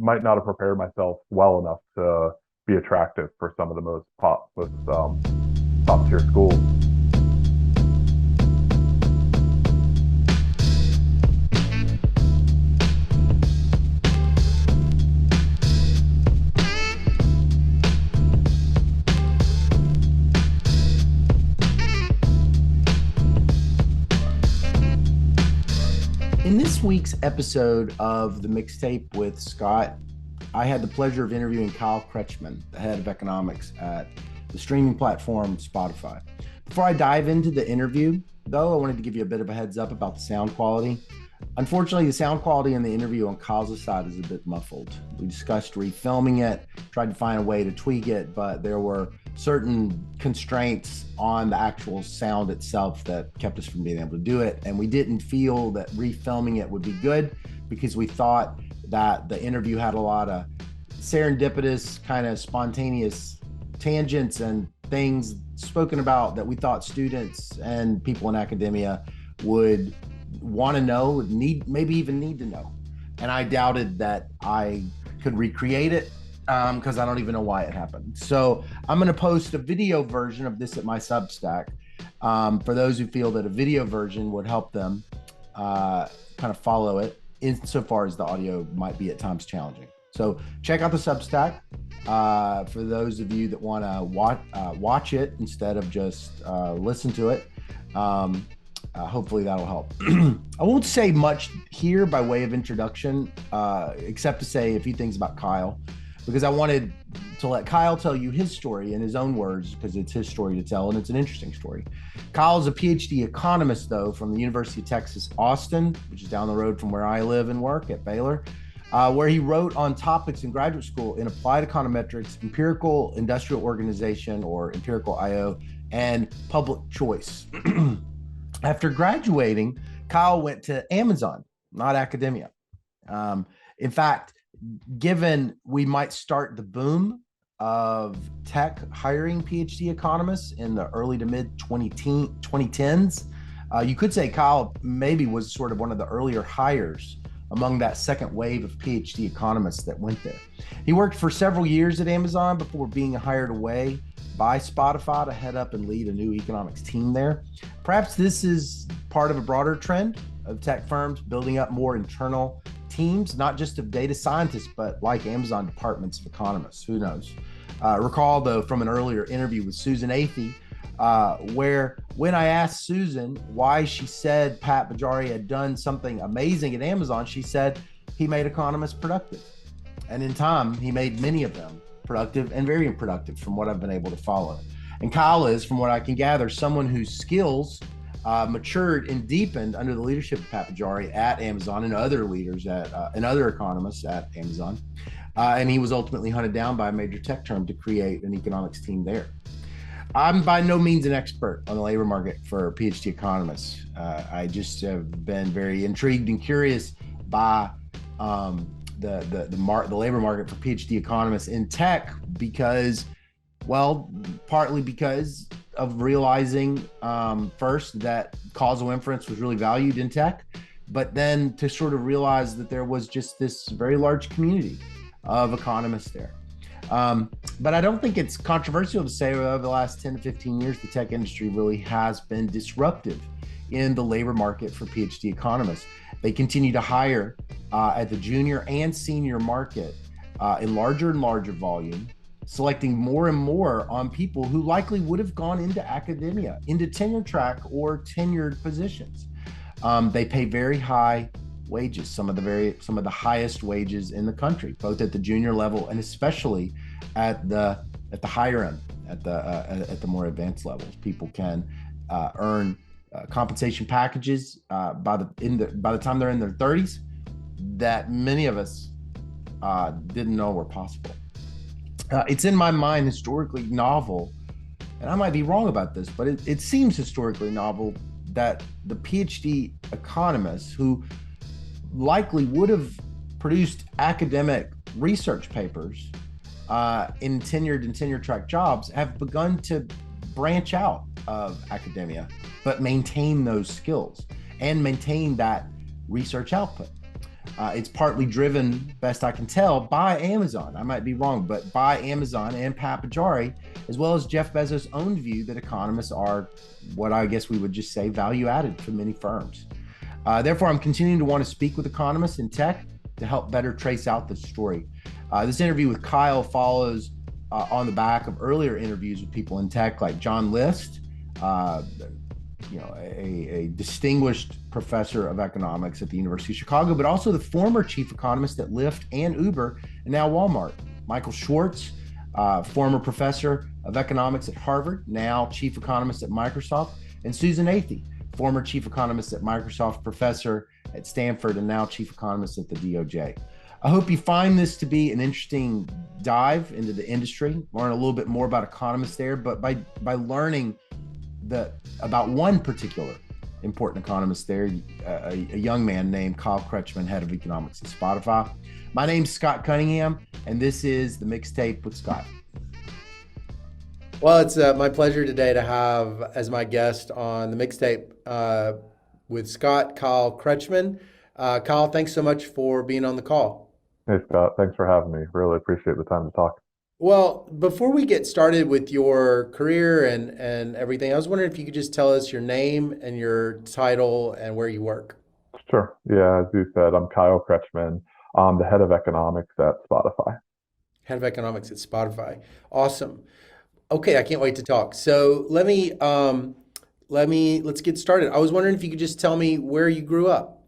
might not have prepared myself well enough to be attractive for some of the most top tier schools. In this week's episode of the Mixtape with Scott, I had the pleasure of interviewing Kyle Kretschman, the head of economics at the streaming platform Spotify. Before I dive into the interview, though, I wanted to give you a bit of a heads up about the sound quality. Unfortunately, the sound quality in the interview on Kyle's side is a bit muffled. We discussed refilming it, tried to find a way to tweak it, but there were certain constraints on the actual sound itself that kept us from being able to do it. And we didn't feel that refilming it would be good because we thought that the interview had a lot of serendipitous, kind of spontaneous tangents and things spoken about that we thought students and people in academia would want to know, maybe even need to know. And I doubted that I could recreate it because I don't even know why it happened. So I'm going to post a video version of this at my Substack for those who feel that a video version would help them kind of follow it, insofar as the audio might be at times challenging. So check out the Substack for those of you that want to watch it instead of just listen to it. Hopefully that'll help. I won't say much here by way of introduction, except to say a few things about Kyle, because I wanted to let Kyle tell you his story in his own words, because it's his story to tell, and it's an interesting story. Kyle is a PhD economist, though, from the University of Texas, Austin, which is down the road from where I live and work at Baylor, where he wrote on topics in graduate school in applied econometrics, empirical industrial organization, or empirical IO, and public choice. After graduating, Kyle went to Amazon, not academia. In fact, given we might start the boom of tech hiring PhD economists in the early to mid 2010s, you could say Kyle maybe was sort of one of the earlier hires among that second wave of PhD economists that went there. He worked for several years at Amazon before being hired away by Spotify to head up and lead a new economics team there. Perhaps this is part of a broader trend of tech firms building up more internal teams, not just of data scientists, but like Amazon departments of economists. Who knows? Recall, though, from an earlier interview with Susan Athey, where when I asked Susan why she said Pat Bajari had done something amazing at Amazon, she said he made economists productive. And in time, he made many of them productive and very productive from what I've been able to follow. And Kyle is, from what I can gather, someone whose skills matured and deepened under the leadership of Pat Bajari at Amazon and other leaders and other economists at Amazon. And he was ultimately hunted down by a major tech firm to create an economics team there. I'm by no means an expert on the labor market for PhD economists. I just have been very intrigued and curious by the labor market for PhD economists in tech because, well, partly because of realizing first that causal inference was really valued in tech, but then to sort of realize that there was just this very large community of economists there. But I don't think it's controversial to say over the last 10 to 15 years, the tech industry really has been disruptive in the labor market for PhD economists. They continue to hire at the junior and senior market in larger and larger volume, selecting more and more on people who likely would have gone into academia, into tenure track or tenured positions. They pay very high wages, some of the highest wages in the country, both at the junior level and especially at the higher end, at the more advanced levels. People can earn compensation packages by the time they're in their 30s that many of us didn't know were possible. It's in my mind historically novel, and I might be wrong about this, but it seems historically novel that the PhD economists who likely would have produced academic research papers in tenured and tenure track jobs have begun to branch out of academia, but maintain those skills and maintain that research output. It's partly driven, best I can tell, by Amazon. I might be wrong, but by Amazon and Pat Bajari, as well as Jeff Bezos' own view that economists are what I guess we would just say value added for many firms. Therefore, I'm continuing to want to speak with economists in tech to help better trace out the story. This interview with Kyle follows on the back of earlier interviews with people in tech like John List, uh, a distinguished professor of economics at the University of Chicago, but also the former chief economist at Lyft and Uber, and now Walmart. Michael Schwartz, former professor of economics at Harvard, now chief economist at Microsoft, and Susan Athey, former chief economist at Microsoft, professor at Stanford, and now chief economist at the DOJ. I hope you find this to be an interesting dive into the industry, learn a little bit more about economists there, but by learning about one particular important economist there, a young man named Kyle Kretschman, head of economics at Spotify. My name's Scott Cunningham, and this is the Mixtape with Scott. Well, it's my pleasure today to have as my guest on the Mixtape with Scott, Kyle Kretschman. Kyle, thanks so much for being on the call. Hey, Scott. Thanks for having me. Really appreciate the time to talk. Well, before we get started with your career and everything, I was wondering if you could just tell us your name and your title and where you work. Sure. Yeah, as you said, I'm Kyle Kretschman. I'm the head of economics at Spotify. Head of economics at Spotify. Awesome. Okay, I can't wait to talk. So let's get started. I was wondering if you could just tell me where you grew up.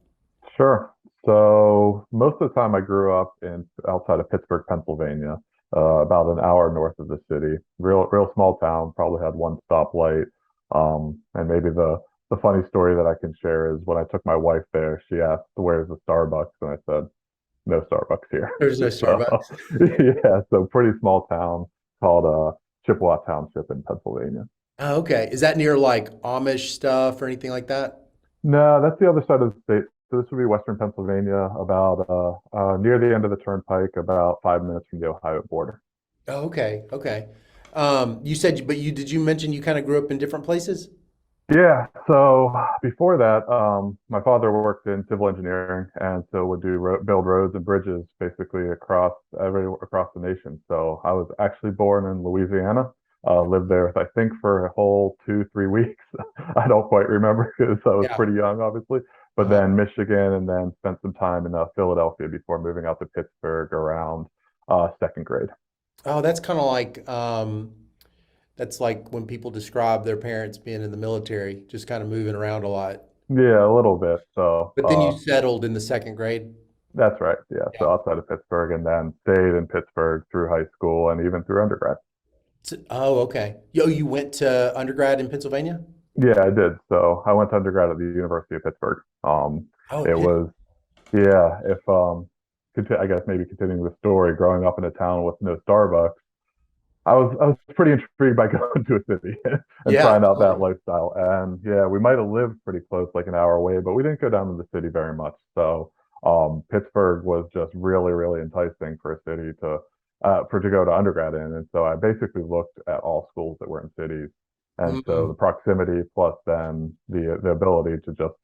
Sure. So most of the time I grew up in outside of Pittsburgh, Pennsylvania, about an hour north of the city. Real small town, probably had one stoplight. And maybe the funny story that I can share is when I took my wife there, she asked, "Where's the Starbucks?" And I said, "No Starbucks here." There's no So Starbucks. yeah, so pretty small town called Chippewa Township in Pennsylvania. Oh, okay. Is that near like Amish stuff or anything like that? No, that's the other side of the state. So this would be Western Pennsylvania, about near the end of the turnpike, about 5 minutes from the Ohio border. Oh, okay. Okay. You said, but did you mention you kind of grew up in different places? Yeah, so before that, my father worked in civil engineering, and so would build roads and bridges basically across the nation. So I was actually born in Louisiana, lived there, I think, for a whole 2, 3 weeks. I don't quite remember because I was Yeah. pretty young, obviously. But Uh-huh. then Michigan, and then spent some time in Philadelphia before moving out to Pittsburgh around second grade. Oh, that's kind of like that's like when people describe their parents being in the military, just kind of moving around a lot. Yeah, a little bit. So But then you settled in the second grade. that's right. Yeah. Yeah. So outside of Pittsburgh, and then stayed in Pittsburgh through high school and even through undergrad. Oh, okay. Yo, you went to undergrad in Pennsylvania? Yeah, I did. So I went to undergrad at the University of Pittsburgh. Oh, It yeah. was, yeah, if I guess maybe continuing the story, growing up in a town with no Starbucks, I was pretty intrigued by going to a city and Yeah, trying out that totally. lifestyle. And yeah, we might have lived pretty close, like an hour away, but we didn't go down to the city very much. So Pittsburgh was just really, really enticing for a city to go to undergrad in. And so I basically looked at all schools that were in cities. And so the Mm. proximity plus then the ability to just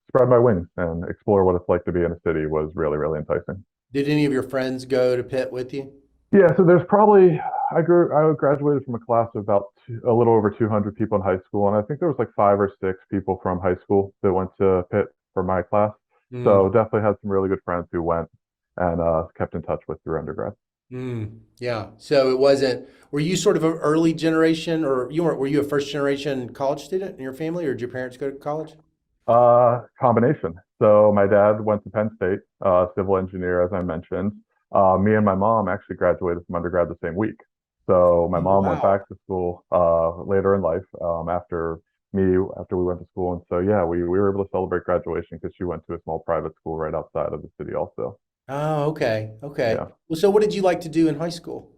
spread my wings and explore what it's like to be in a city was really, really enticing. Did any of your friends go to Pitt with you? Yeah, so there's probably I graduated from a class of about a little over 200 people in high school, and I think there was like 5 or 6 people from high school that went to Pitt for my class. So Mm. definitely had some really good friends who went and kept in touch with through undergrad. Mm. Yeah. So it wasn't, were you sort of an early generation or were you a first generation college student in your family or did your parents go to college? Combination. So my dad went to Penn State, civil engineer, as I mentioned. Me and my mom actually graduated from undergrad the same week. So my Oh, mom went wow. back to school later in life after we went to school. And so yeah, we were able to celebrate graduation because she went to a small private school right outside of the city also. Oh, okay. Okay. Yeah. Well, so what did you like to do in high school?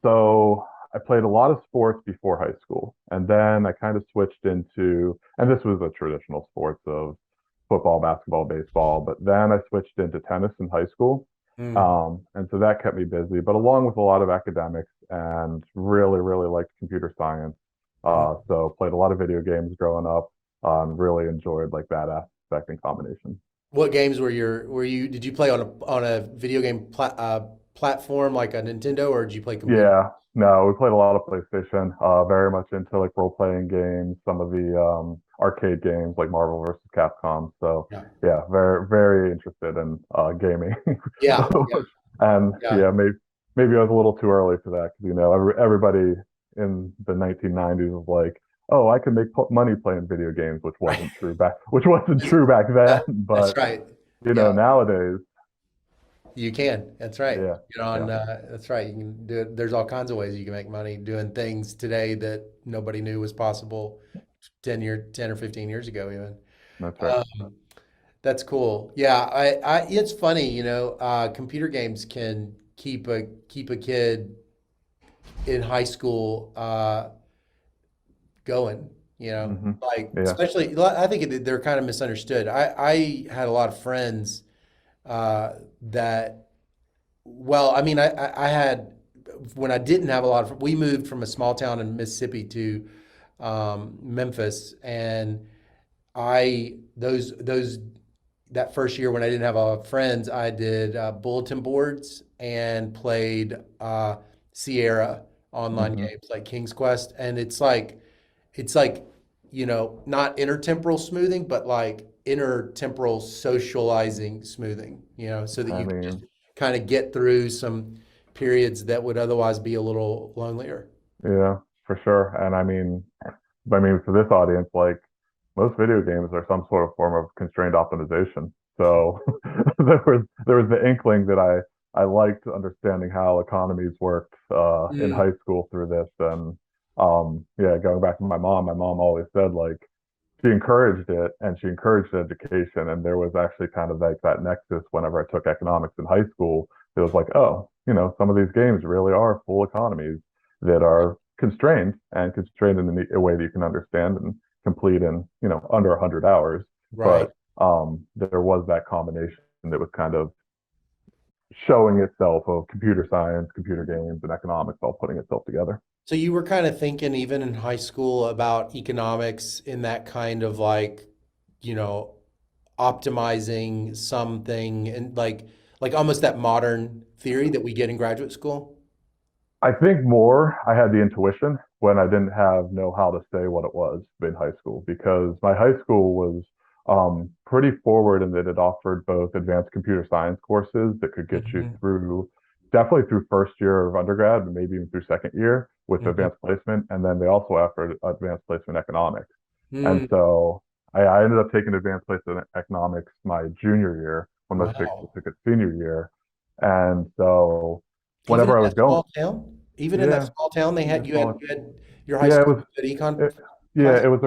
So I played a lot of sports before high school, and then I kind of switched into, and this was the traditional sports of football, basketball, baseball, but then I switched into tennis in high school. Mm. And so that kept me busy, but along with a lot of academics and really, really liked computer science. Mm. So played a lot of video games growing up, really enjoyed like that aspect and combination. What games did you play on a video game platform like a Nintendo, or did you play computer? Yeah, no, we played a lot of PlayStation, very much into like role-playing games, some of the arcade games like Marvel versus Capcom. So Yeah. yeah, very, very interested in gaming. Yeah. Yeah. And Yeah. yeah, maybe I was a little too early for that because everybody in the 1990s was like, "Oh, I can make money playing video games," which wasn't true back then. That's But right. Yeah. nowadays, You can. That's right. yeah, yeah, That's right. You can do it. There's all kinds of ways you can make money doing things today that nobody knew was possible 10 or 15 years ago, even. that's right. Um, that's cool. Yeah, it's funny, computer games can keep a kid in high school going, Hmm. like Yeah. especially I think they're kind of misunderstood. I had a lot of friends that well, I mean, I had when I didn't have a lot of. We moved from a small town in Mississippi to Memphis, and I those that first year when I didn't have a lot of friends, I did bulletin boards and played Sierra online Hmm. games like King's Quest, and it's like not intertemporal smoothing, but like intertemporal socializing smoothing, so that I you can just mean, kind of get through some periods that would otherwise be a little lonelier. yeah, for sure. And I mean, for this audience, like most video games are some sort of form of constrained optimization. So there was the inkling that I liked understanding how economies worked in Mm, high school through this. And yeah, going back to my mom always said like she encouraged it and she encouraged education. And there was actually kind of like that nexus whenever I took economics in high school. It was like, oh, some of these games really are full economies that are constrained and constrained in a way that you can understand and complete in, under 100 hours. right. But there was that combination that was kind of showing itself of computer science, computer games, and economics all putting itself together. So you were kind of thinking even in high school about economics in that kind of like, you know, optimizing something and like almost that modern theory that we get in graduate school. I think more I had the intuition when I didn't have know how to say what it was in high school because my high school was pretty forward in that it offered both advanced computer science courses that could get you Hmm. through definitely through first year of undergrad and maybe even through second year with Hmm. advanced placement. And then they also offered advanced placement economics. And Mm, so I ended up taking advanced placement economics my junior year when most people wow. took it senior year. And so Even in whenever I was that going, small town? Even in that yeah, small town, they yeah, had small. you had your high Yeah, school had econ it, yeah, classes? it was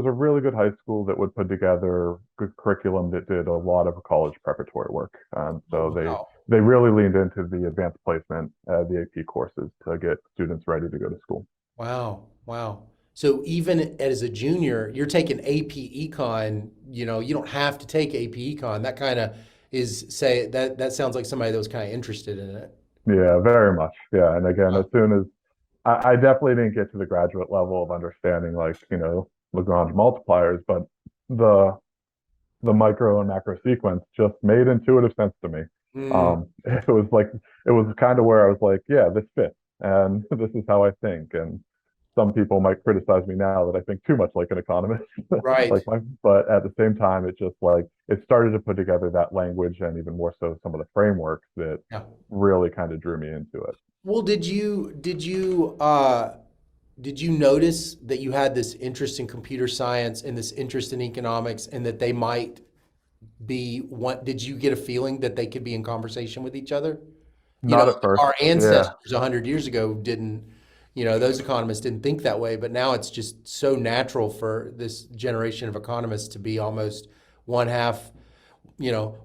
a really good high school that would put together good curriculum that did a lot of college preparatory work. And Oh, so wow. they really leaned into the advanced placement, the AP courses to get students ready to go to school. Wow. Wow. So even as a junior, you're taking AP Econ, you don't have to take AP Econ. That kind of is say that sounds like somebody that was kind of interested in it. Yeah, very much. Yeah, and again, as Wow. soon as I definitely didn't get to the graduate level of understanding like Lagrange multipliers, but the the micro and macro sequence just made intuitive sense to me. Mm, It was like it was kind of where I was like, yeah, this fits, and this is how I think. And some people might criticize me now that I think too much like an economist, right. but at the same time, it just like it started to put together that language and even more so some of the frameworks that Yeah. really kind of drew me into it. Well, did you notice that you had this interest in computer science and this interest in economics and that they might be what did you get a feeling that they could be in conversation with each other? Not at first, Our yeah. ancestors 100 years ago didn't, those economists didn't think that way, but now it's just so natural for this generation of economists to be almost one half,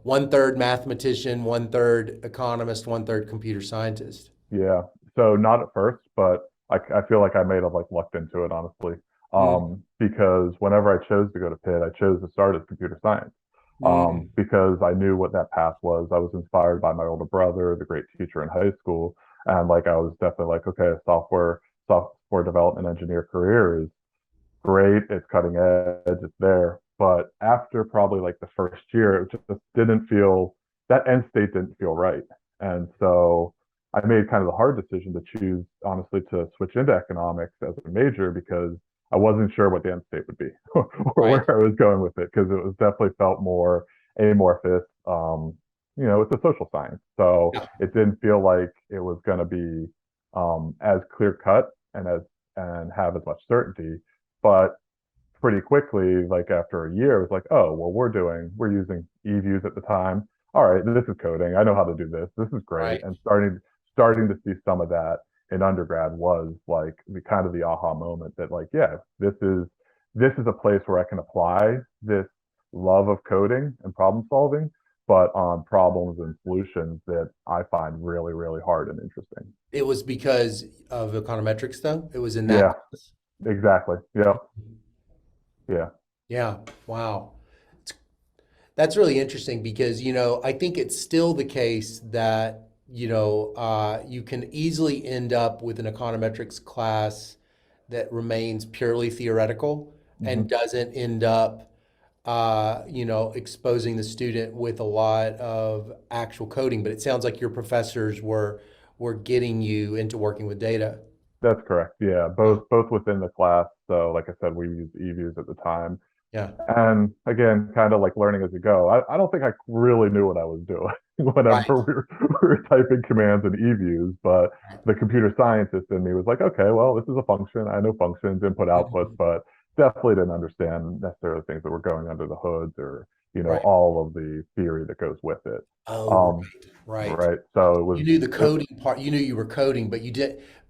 one third mathematician, one third economist, one third computer scientist. Yeah. So not at first, but I feel like I may have like lucked into it honestly. Mm, Because whenever I chose to go to Pitt, I chose to start as computer science. mm, Because I knew what that path was. I was inspired by my older brother, the great teacher in high school, and like I was definitely like, okay, a software development engineer career is great. It's cutting edge. It's there. but after probably like the first year, it just didn't feel that end state didn't feel right. And so I made kind of the hard decision to choose, honestly, to switch into economics as a major because I wasn't sure what the end state would be or Right. where I was going with it because it was definitely felt more amorphous. It's a social science, so Yeah. it didn't feel like it was going to be as clear cut and have as much certainty. But pretty quickly, like after a year, it was like, oh, well, we're using eViews at the time. All right, this is coding. I know how to do this. This is great. Right. And starting to see some of that in undergrad was like the kind of the aha moment that like, yeah, this is a place where I can apply this love of coding and problem solving, but on problems and solutions that I find really, really hard and interesting. It was because of econometrics, though. It was in that Yeah, class. exactly. Yep. Yeah. Yeah. Wow. That's really interesting because, I think it's still the case that, you can easily end up with an econometrics class that remains purely theoretical and Hmm. doesn't end up, exposing the student with a lot of actual coding. But it sounds like your professors were getting you into working with data. That's correct. Yeah, Uh, both within the class. So, like I said, we used eViews at the time, yeah. and again, kind of like learning as you go. I don't think I really knew what I was doing Right. whenever we were typing commands in eViews, but the computer scientist in me was like, okay, well, this is a function. I know functions, input, output, Mhm. but definitely didn't understand necessarily things that were going under the hoods or Right. all of the theory that goes with it. Oh, Um, right. Right. right. So it was You knew the it, coding part, you knew you were coding, but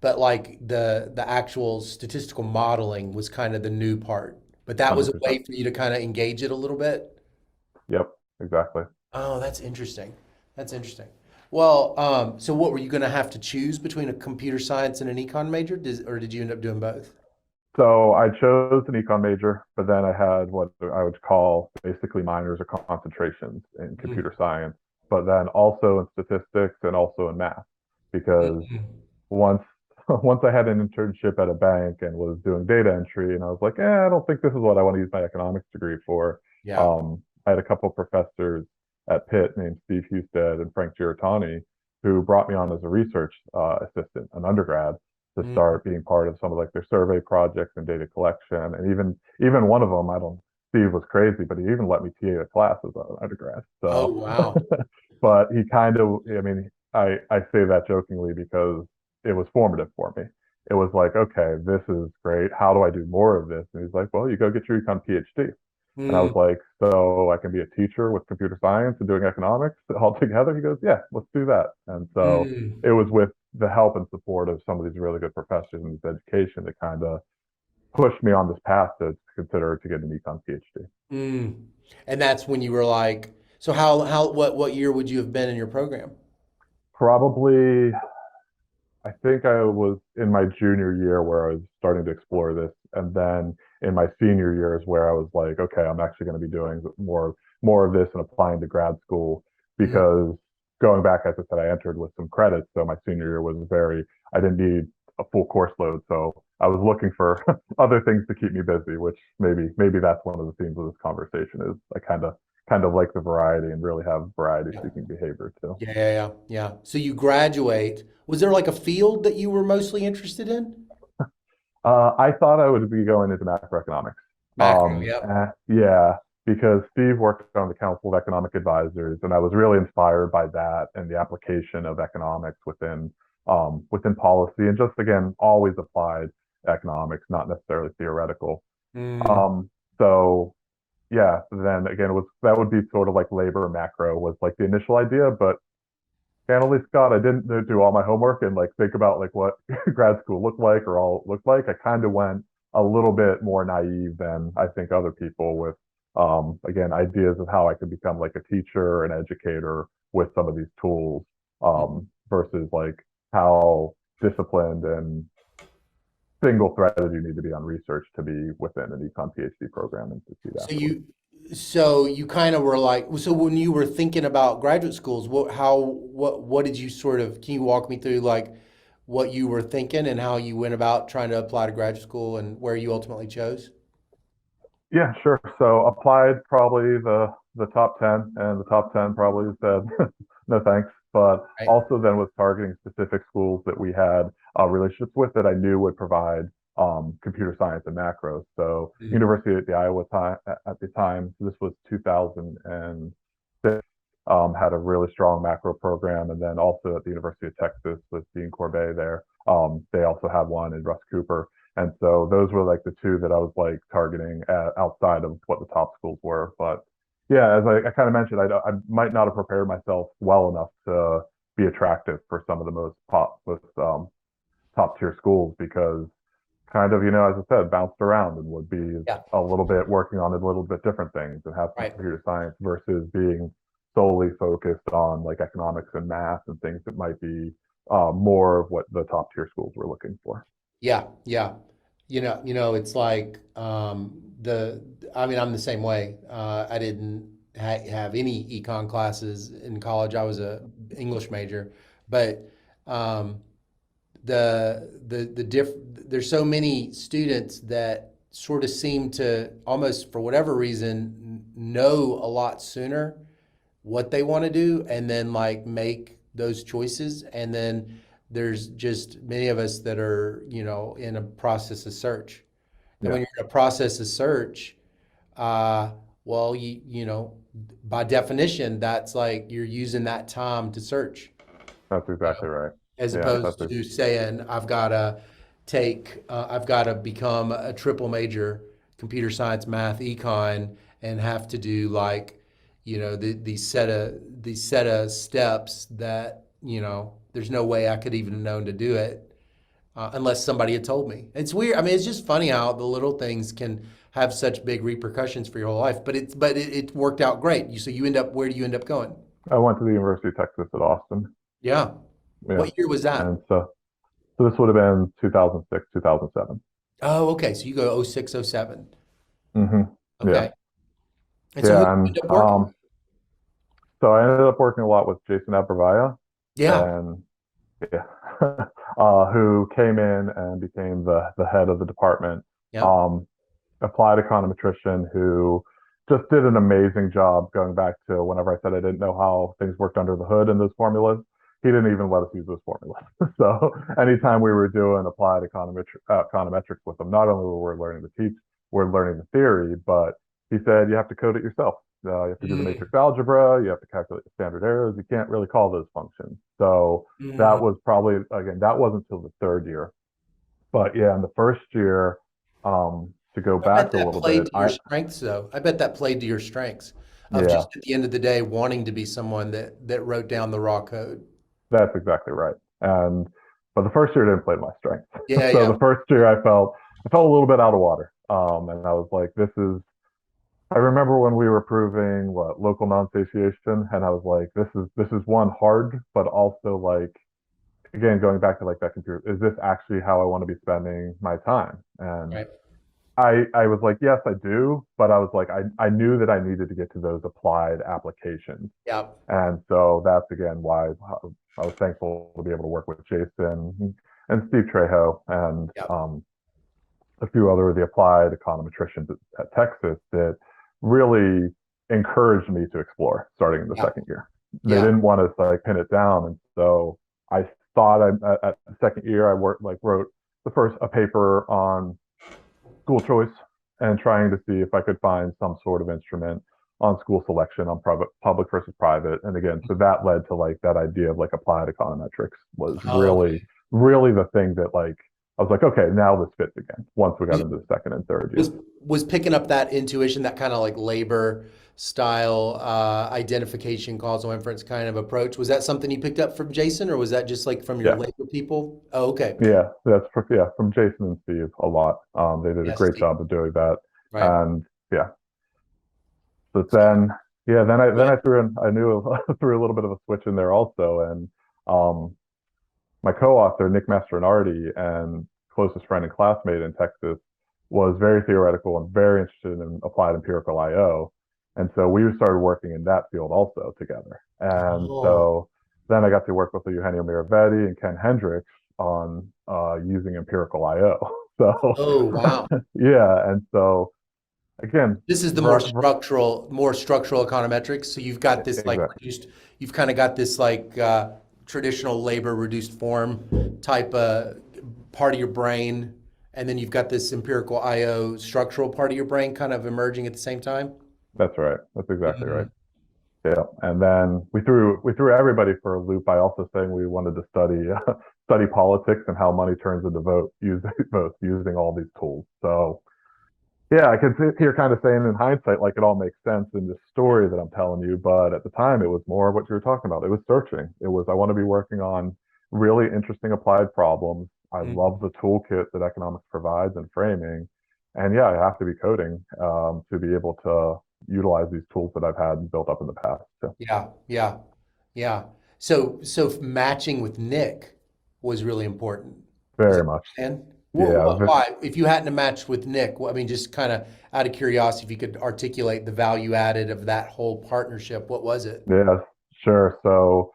but like the actual statistical modeling was kind of the new part. But that was a 100%. way for you to kind of engage it a little bit. Yep, exactly. Oh, that's interesting. That's interesting. Well, so what were you going to have to choose between a computer science and an econ major, or did you end up doing both? So I chose an econ major, but then I had what I would call basically minors or concentrations in Mm, computer science, but then also in statistics and also in math, because mm, once once I had an internship at a bank and was doing data entry, and I was like, I don't think this is what I want to use my economics degree for. yeah. I had a couple of professors at Pitt named Steve Husted and Frank Giratani who brought me on as a research assistant, an undergrad, to Mm. start being part of some of like their survey projects and data collection. And even one of them, I don't Steve was crazy, but he even let me TA a class as an undergrad. Oh, So, wow. but he kind of, I mean, I say that jokingly because it was formative for me. It was like, okay, this is great. How do I do more of this? And he's like, well, you go get your econ PhD. And I Mm, was like, so I can be a teacher with computer science and doing economics all together? He goes, yeah, let's do that. And so mm, it was with the help and support of some of these really good professors in this education that kind of pushed me on this path to consider to get an econ PhD. mm. And that's when you were like, so what year would you have been in your program? Probably I think I was in my junior year where I was starting to explore this, and then in my senior year is where I was like, okay, I'm actually going to be doing more of this and applying to grad school Mm, because going back, as I said, I entered with some credits, so my senior year was I didn't need a full course load, so I was looking for other things to keep me busy, which maybe that's one of the themes of this conversation is I kind of like the variety and really have variety yeah. seeking behavior too. Yeah, yeah, yeah, yeah. So you graduate. Was there like a field that you were mostly interested in? I thought I would be going into macroeconomics. Macro, yep. Yeah, because Steve worked on the Council of Economic Advisors, and I was really inspired by that and the application of economics within policy, and just again, always applied economics, not necessarily theoretical. Mm, Um, so yeah, then again, that would be sort of like labor macro was like the initial idea, but Annalise Scott, I didn't do all my homework and like think about like what grad school looked like or all looked like. I kind of went a little bit more naive than I think other people with again ideas of how I could become like a teacher and educator with some of these tools versus like how disciplined and single threaded you need to be on research to be within an econ PhD program and succeed so afterwards. you, so you kind of were like, so when you were thinking about graduate schools, what did you sort of, can you walk me through like what you were thinking and how you went about trying to apply to graduate school and where you ultimately chose? Yeah, sure. So applied probably the top 10, and the top 10 probably said no thanks. But Right. also then was targeting specific schools that we had relationships with that I knew would provide computer science and macros. So Mhm. University of the Iowa time at the time, so this was 2006, had a really strong macro program, and then also at the University of Texas with Dean Corbet there, they also had one in Russ Cooper. And so those were like the two that I was like targeting outside of what the top schools were. But yeah, as I kind of mentioned, I might not have prepared myself well enough to be attractive for some of the most top tier schools because kind of, as I said, bounced around and would be Yeah. a little bit working on a little bit different things and have some Right. computer science versus being solely focused on like economics and math and things that might be more of what the top tier schools were looking for. Yeah. Yeah. It's like I mean, I'm the same way. I didn't have any econ classes in college. I was a English major, but um, the diff there's so many students that sort of seem to almost for whatever reason know a lot sooner what they want to do and then like make those choices, and then there's just many of us that are in a process of search, and when Yeah, you're in a process of search, uh well, by definition that's like you're using that time to search, that's you exactly know, right. as Yeah, opposed to saying I've got to become a triple major, computer science, math, econ, and have to do like, these set of steps that, there's no way I could even have known to do it unless somebody had told me. It's weird. I mean, it's just funny how the little things can have such big repercussions for your whole life. But it worked out great. So you end up, where do you end up going? I went to the University of Texas at Austin. Yeah. Yeah. What year was that? And so this would have been 2006, 2007. Oh, okay. So you go oh 06, oh 07. Hmm. Yeah. Okay. And so who did Yeah. you And end up working with? so I ended up working a lot with Jason Abrevaya Yeah. and yeah, who came in and became the head of the department. Yep. Um, Applied econometrician who just did an amazing job going back to whenever I said I didn't know how things worked under the hood in those formulas. He didn't even let us use those formulas. So anytime we were doing applied econometrics with him, not only were we learning to teach, we're learning the theory, but he said you have to code it yourself. You have to do the Mm, matrix algebra. You have to calculate the standard errors. You can't really call those functions. So that mm. was probably, again, that wasn't until the third year. But yeah, in the first year, to go I bet back a that little played bit, to your strengths, though. I bet that played to your strengths of yeah, just at the end of the day wanting to be someone that wrote down the raw code. that's exactly right. And but the first year didn't play to my strength. Yeah, So yeah. the first year I felt a little bit out of water. And I was like, this is. I remember when we were proving what local non-satiation, and I was like, this is one hard, but also like again going back to like that computer. Is this actually how I want to be spending my time? And Right. I was like, yes, I do, but I was like, I knew that I needed to get to those applied applications. Yeah. And so that's again why I was thankful to be able to work with Jason and Steve Trejo and Yeah. a few other of the applied econometricians at Texas that really encouraged me to explore starting in the Yeah. second year. They Yeah. didn't want us to like pin it down. And so I thought at the second year, I wrote the first a paper on school choice and trying to see if I could find some sort of instrument on school selection on public versus private. And again, so that led to like that idea of like applied econometrics was Oh, really, okay. really the thing that like I was like, okay, now this fits again once we got Was into the second and third year. was was picking up that intuition, that kind of like labor style identification, causal inference kind of approach. Was that something you picked up from Jason, or was that just like from your Yeah. labor people? Oh, okay. Yeah. From Jason and Steve a lot. They did a Yes, great Steve. job of doing that. Right. And yeah, but So, then I I knew threw a little bit of a switch in there also. And um, my co-author, Nick Mastronardi, and closest friend and classmate in Texas, was very theoretical and very interested in applied empirical I/O. And so we started working in that field also together. And oh, so then I got to work with Eugenio Miravetti and Ken Hendricks on using empirical I/O. So oh, wow. yeah, and so again, This is the more structural econometrics. So you've got this like exactly. reduced, you've kind of got this like traditional labor reduced form type part of your brain, and then you've got this empirical IO structural part of your brain kind of emerging at the same time. That's right. That's exactly right. Mhm. Yeah, and then we threw everybody for a loop by also saying we wanted to study study politics and how money turns into votes using all these tools. So yeah, I could sit here kind of saying in hindsight, like it all makes sense in the story that I'm telling you, but at the time it was more what you were talking about. It was searching. It was I want to be working on really interesting applied problems. I love Mhm. the toolkit that economics provides in framing, and yeah, I have to be coding to be able to utilize these tools that I've had built up in the past. So Yeah, yeah, yeah. So matching with Nick was really important. Is very that much, what you're saying? yeah, Why? If you hadn't have matched with Nick, I mean, just kind of out of curiosity, if you could articulate the value added of that whole partnership, what was it? yeah, sure. So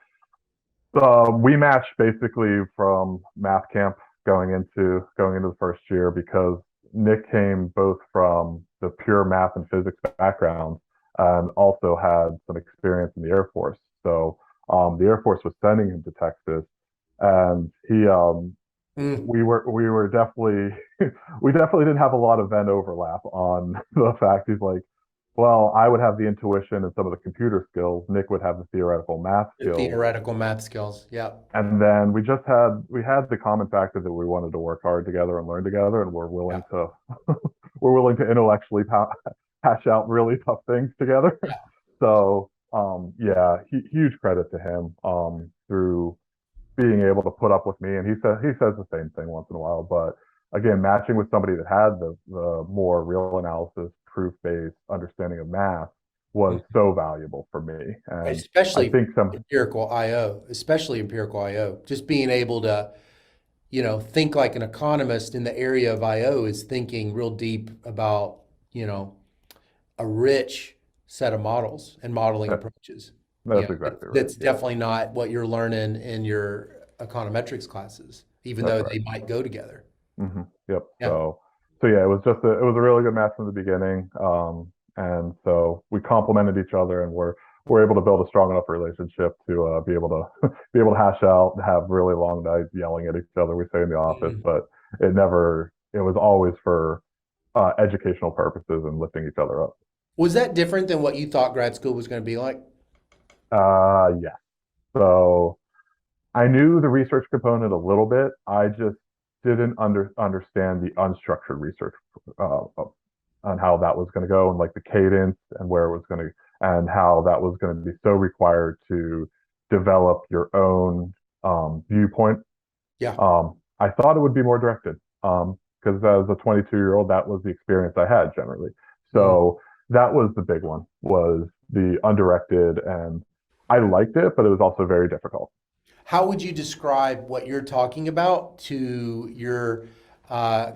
we matched basically from math camp going into the first year because Nick came both from the pure math and physics background and also had some experience in the Air Force. So the Air Force was sending him to Texas, and Mm, we were definitely we definitely didn't have a lot of Venn overlap on the fact he's like, well, I would have the intuition and some of the computer skills. Nick would have the theoretical math the skills. theoretical math skills. Yeah. And then we had the common factor that we wanted to work hard together and learn together, and we're Yeah. willing to we're willing to intellectually hash out really tough things together. Yeah. So yeah, huge credit to him through being able to put up with me. And he says the same thing once in a while. But again, matching with somebody that had the more real analysis, proof based understanding of math was Mhm. so valuable for me. And I Especially think some especially empirical IO. Just being able to, think like an economist in the area of IO is thinking real deep about, you know, a rich set of models and modeling that, approaches. that's exactly right. That's Yeah, definitely not what you're learning in your econometrics classes, even that's though right. they might go together. Yep. Yeah. So yeah, it was a really good match from the beginning. And so we complemented each other, and we're able to build a strong enough relationship to be able to be able to hash out, have really long nights yelling at each other. We say in the office, Mhm. but it was always for educational purposes and lifting each other up. Was that different than what you thought grad school was going to be like? Yeah. So I knew the research component a little bit. I just didn't understand the unstructured research on how that was going to go and like the cadence and where it was going to and how that was going to be so required to develop your own viewpoint. Yeah. I thought it would be more directed because as a 22-year-old, that was the experience I had generally. Mm. So that was the big one was the undirected, and I liked it, but it was also very difficult. How would you describe what you're talking about to your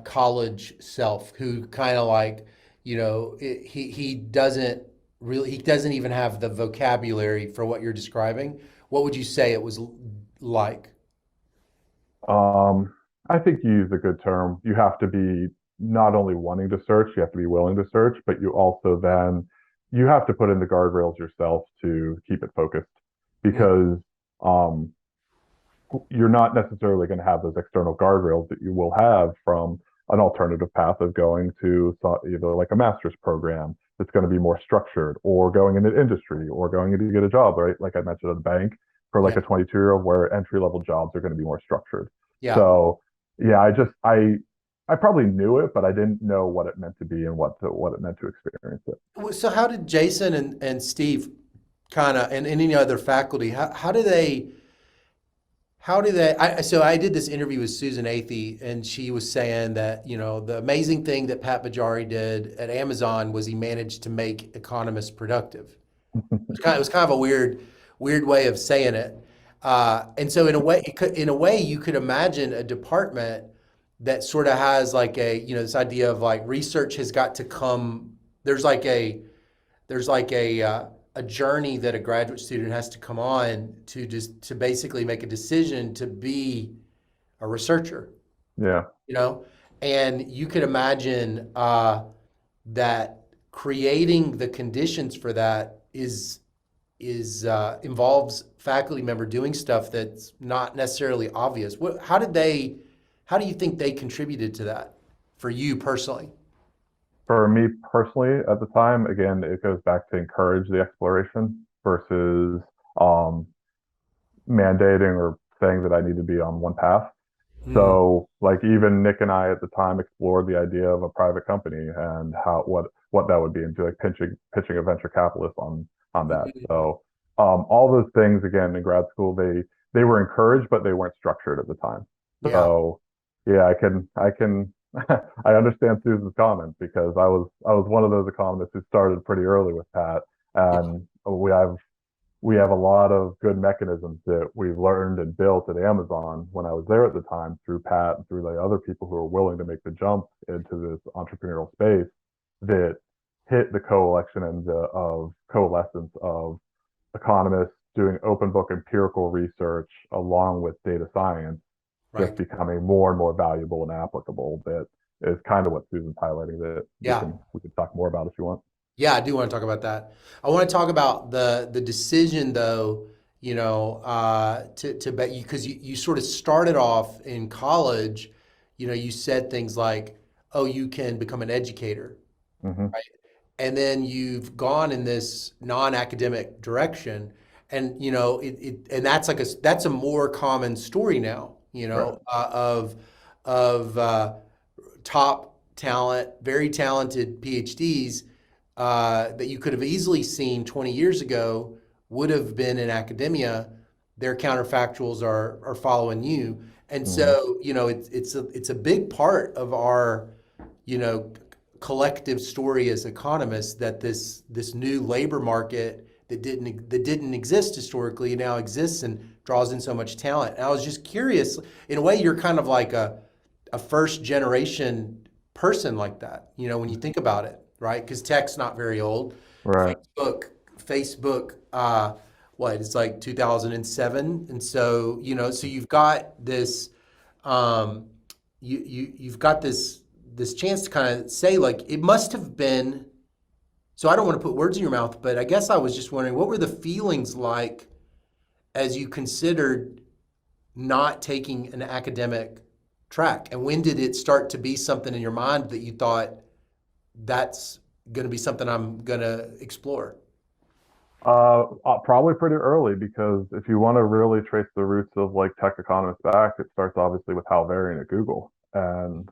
college self, who kind of like, he doesn't even have the vocabulary for what you're describing. What would you say it was like? Um, I think you use a good term. You have to be not only wanting to search, you have to be willing to search, but you have to put in the guardrails yourself to keep it focused Mm. because um, you're not necessarily going to have those external guardrails that you will have from an alternative path of going to either like a master's program that's going to be more structured or going into industry or going in to get a job, right? Like I mentioned at the bank for like Yeah, a 22-year-old where entry level jobs are going to be more structured. yeah. So yeah, I probably knew it, but I didn't know what it meant to be and what it meant to experience it. So how did Jason and Steve kind of and any other faculty, so I did this interview with Susan Athey, and she was saying that, the amazing thing that Pat Bajari did at Amazon was he managed to make economists productive. It was kind of a weird way of saying it. And so in a way, you could imagine a department that sort of has like this idea of like research has got to come. There's like a journey that a graduate student has to come on to basically make a decision to be a researcher, Yeah. you know? And you could imagine that creating the conditions for that is involves faculty member doing stuff that's not necessarily obvious. How do you think they contributed to that for you personally? For me personally, at the time, again, it goes back to encourage the exploration versus um, mandating or saying that I need to be on one path. Mm, So, like even Nick and I at the time explored the idea of a private company and how what that would be, and like pitching a venture capitalist on that. mm, So, all those things again in grad school, they were encouraged, but they weren't structured at the time. yeah, So, yeah, I can I understand Susan's comment because I was one of those economists who started pretty early with Pat, yeah, and we have a lot of good mechanisms that we've learned and built at Amazon when I was there at the time through Pat and through the other people who are willing to make the jump into this entrepreneurial space that hit the coalescence of economists doing open book empirical research along with data science just right. becoming more and more valuable and applicable. That is kind of what Susan's highlighting that we Yeah. can we can talk more about if you want. Yeah, I do want to talk about that. I want to talk about the decision though, to bet you because you sort of started off in college, you said things like, "Oh, you can become an educator," Hmm. right? And then you've gone in this non-academic direction, and and that's a more common story now, Right. of top talent, very talented PhDs that you could have easily seen 20 years ago would have been in academia. Their counterfactuals are following you, and Hmm. so it's a big part of our you know collective story as economists that this new labor market that didn't exist historically now exists and draws in so much talent. And I was just curious, in a way, you're kind of like a first generation person like that, when you think about it, right? Because tech's not very old. Right. Facebook, what, it's like 2007. And so, so you've got this, um, you've got this chance to kind of say, like, it must have been, so I don't want to put words in your mouth, but I guess I was just wondering, what were the feelings like as you considered not taking an academic track? And when did it start to be something in your mind that you thought that's going to be something I'm going to explore? Probably pretty early because if you want to really trace the roots of like tech economists back, it starts obviously with Hal Varian at Google. And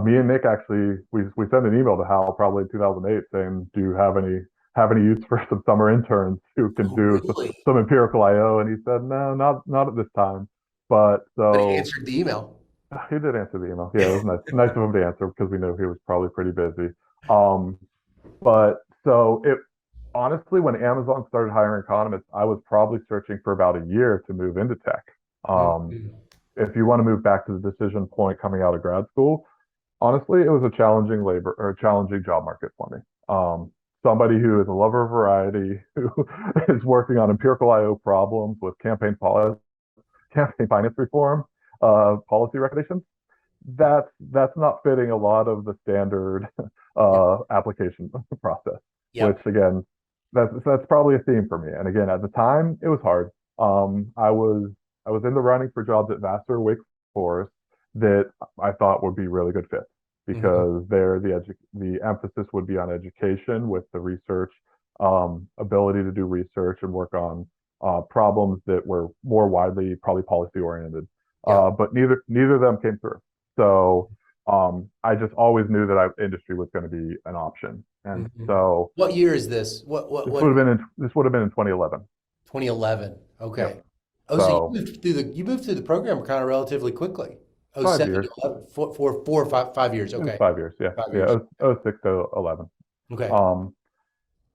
me and Nick actually we sent an email to Hal probably in 2008 saying, "Do you have any use for some summer interns who can Oh, do really? some empirical I/O?" And he said, "No, not at this time." But But he so answered the email. he did answer the email. Yeah, it was nice of him to answer because we knew he was probably pretty busy. Um, but so it honestly, when Amazon started hiring economists, I was probably searching for about a year to move into tech. Um, Mhm. if you want to move back to the decision point coming out of grad school, honestly, it was a challenging labor or a challenging job market for me. Somebody who is a lover of variety, who is working on empirical I/O problems with campaign finance reform, policy recommendations, that's not fitting a lot of the standard Yeah. application process. Which Yep. again, that's probably a theme for me. And again, at the time, it was hard. I was in the running for jobs at Vassar, Wake Forest that I thought would be really good fits Mhm. because there the emphasis would be on education with the research, ability to do research and work on problems that were more widely probably policy oriented. Yep. But neither of them came through. So I just always knew that industry was going to be an option. And Mhm. so What year is this? What? this would have been in 2011. 2011. Yep. Okay. Oh, so you So moved through the program kind of relatively quickly. Oh, 5 7 years. to 11, 4 or 5 years. It was Okay. 5 years. Yeah. 5 Yeah. years. Oh 06 to 11. Okay. Um,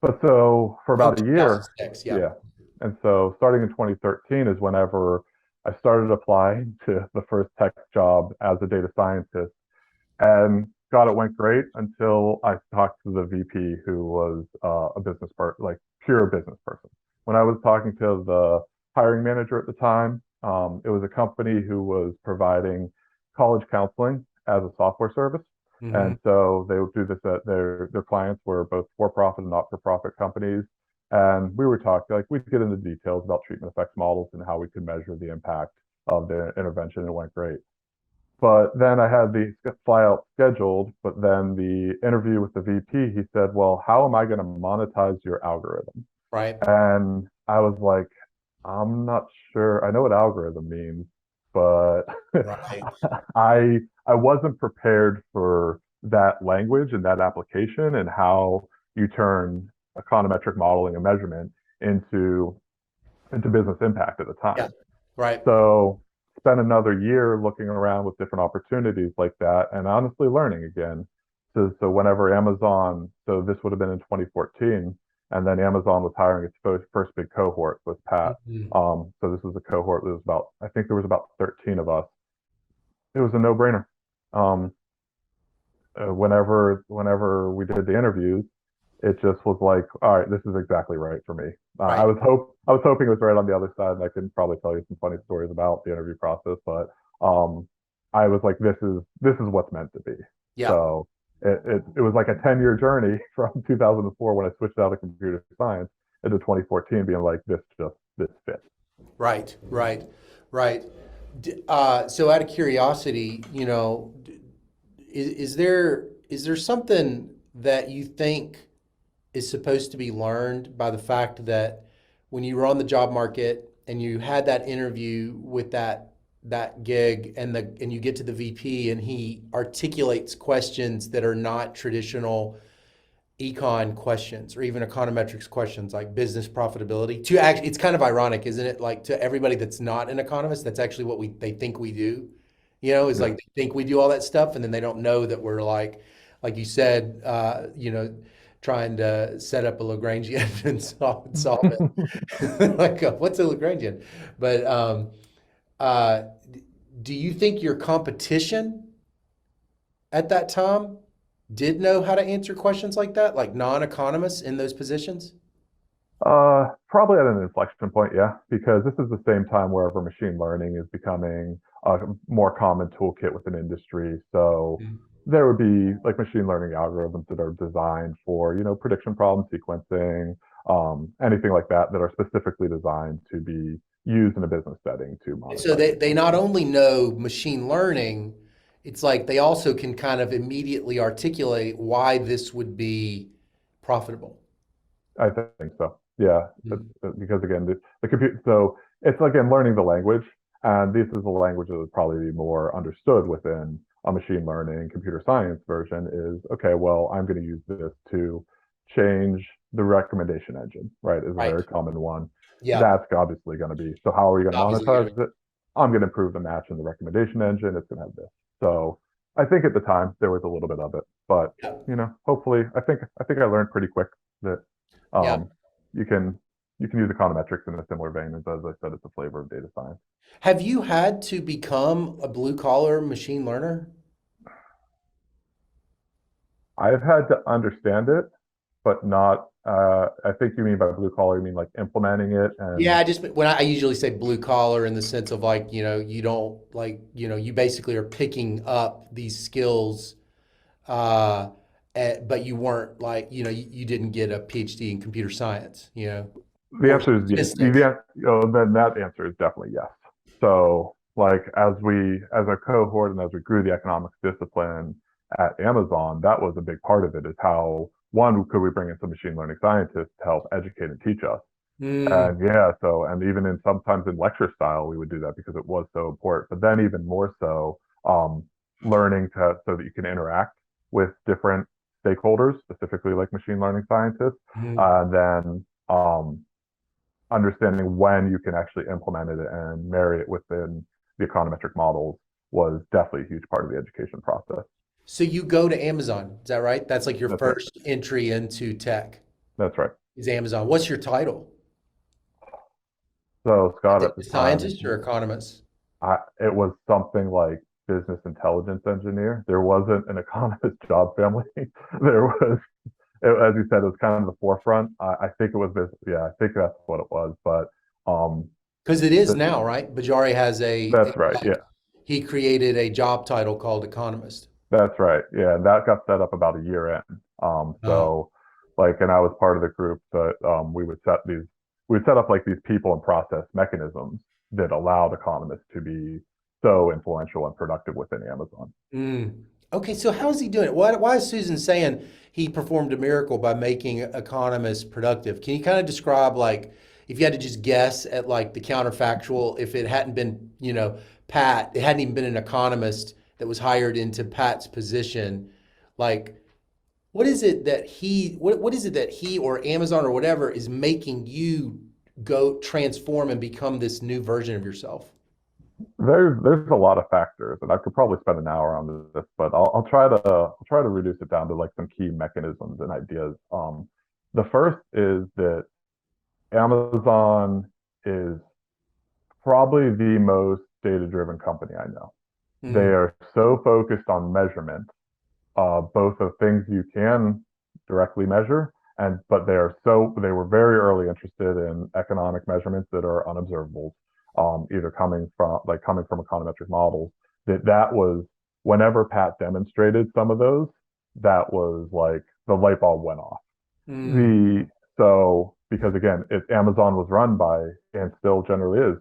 but so for Oh, about a year, 2006. Yeah. yeah. And so starting in 2013 is whenever I started applying to the first tech job as a data scientist. And God, it went great until I talked to the VP who was a business person, like pure business person. When I was talking to the hiring manager at the time, it was a company who was providing college counseling as a software service. Hmm. And so they would do this at their clients were both for-profit and not-for-profit companies. And we were talking, like we'd get into details about treatment effects models and how we could measure the impact of the intervention. And it went great. But then I had the flyout scheduled, but then the interview with the VP, he said, well, how am I going to monetize your algorithm? Right. And I was like, I'm not sure. I know what algorithm means, but Right. I wasn't prepared for that language and that application and how you turn econometric modeling and measurement into business impact at the Yeah. time. Right. So spent another year looking around with different opportunities like that and honestly learning again. So whenever Amazon, so this would have been in 2014, and then Amazon was hiring its first big cohort with Pat. Mhm. So this was a cohort that was about, I think there was about 13 of us. It was a no-brainer. Um, whenever we did the interviews, it just was like, all right, this is exactly right for me. Right. I was hoping it was right on the other side, and I could probably tell you some funny stories about the interview process, but I was like, this is what's meant to be. Yeah. So it was like a 10-year journey from 2004 when I switched out of computer science into 2014, being like, this fits. Right. Right. Right. So out of curiosity, is there something that you think is supposed to be learned by the fact that when you were on the job market and you had that interview with that gig and you get to the VP and he articulates questions that are not traditional econ questions or even econometrics questions like business profitability to actually it's kind of ironic, isn't it? Like to everybody that's not an economist, that's actually what they think we do. Is Yeah. like they think we do all that stuff and then they don't know that we're like you said, trying to set up a Lagrangian and solve it. Like what's a Lagrangian? But uh, do you think your competition at that time did know how to answer questions like that, like non-economists in those positions? Probably at an inflection point, yeah, because this is the same time wherever machine learning is becoming a more common toolkit within industry. So Mhm. there would be like machine learning algorithms that are designed for, prediction problem sequencing, anything like that, that are specifically designed to be used in a business setting to And so monetize they not information. only know machine learning, it's like they also can kind of immediately articulate why this would be profitable. I think so. Yeah, Mhm. because again, the computer. So it's again learning the language, and this is a language that would probably be more understood within a machine learning computer science version. Is okay. Well, I'm going to use this to change the recommendation engine. Right, is a Right. very common one. Yeah. That's obviously going to be. So how are you going to Obviously gonna monetize it? I'm going to improve the match in the recommendation engine. It's going to have this. So I think at the time there was a little bit of it, but yeah. hopefully, I think I learned pretty quick that Yeah. um, you can use econometrics in a similar vein as I said, it's a flavor of data science. Have you had to become a blue collar machine learner? I've had to understand it, but not. I think you mean by blue collar, you mean like implementing it Yeah, and I just when I usually say blue collar in the sense of like, you don't like, you basically are picking up these skills, uh, but you weren't like, you didn't get a PhD in computer science, the or answer is statistics. then that answer is definitely yes. So like as a cohort and as we grew the economics discipline at Amazon, that was a big part of it. Is how one could we bring in some machine learning scientists to help educate and teach us. Mm, And yeah, so and even in sometimes in lecture style, we would do that because it was so important. But then even more so, learning to so that you can interact with different stakeholders, specifically like machine learning scientists, mm. and then understanding when you can actually implement it and marry it within the econometric models was definitely a huge part of the education process. So you go to Amazon, is that right? That's like your That's right. first entry into tech That's right. is Amazon. What's your title? So A Scott at data the time, scientist or economist? it was something like business intelligence engineer. There wasn't an economist job family. There was, as you said, it was kind of the forefront. I think it was business. Yeah, I think that's what it was. But um, Because it is th- now, right? Bajari has that's right. like Yeah, he created a job title called economist. That's right. Yeah, and that got set up about a year in. Oh. And I was part of the group that we would set up like these people and process mechanisms that allowed economists to be so influential and productive within Amazon. Mm. Okay, so how is he doing it? Why is Susan saying he performed a miracle by making economists productive? Can you kind of describe, like, if you had to just guess at like the counterfactual, if it hadn't been, Pat, it hadn't even been an economist that was hired into Pat's position, like, what is it that he or Amazon or whatever is making you go transform and become this new version of yourself? There's a lot of factors, and I could probably spend an hour on this, but I'll try to reduce it down to like some key mechanisms and ideas. The first is that Amazon is probably the most data-driven company I know. They Mm, are so focused on measurement, both of things you can directly measure, and but they were very early interested in economic measurements that are unobservable, either coming from econometric models. That was whenever Pat demonstrated some of those, that was like the light bulb went off. mm, The so because again, Amazon was run by and still generally is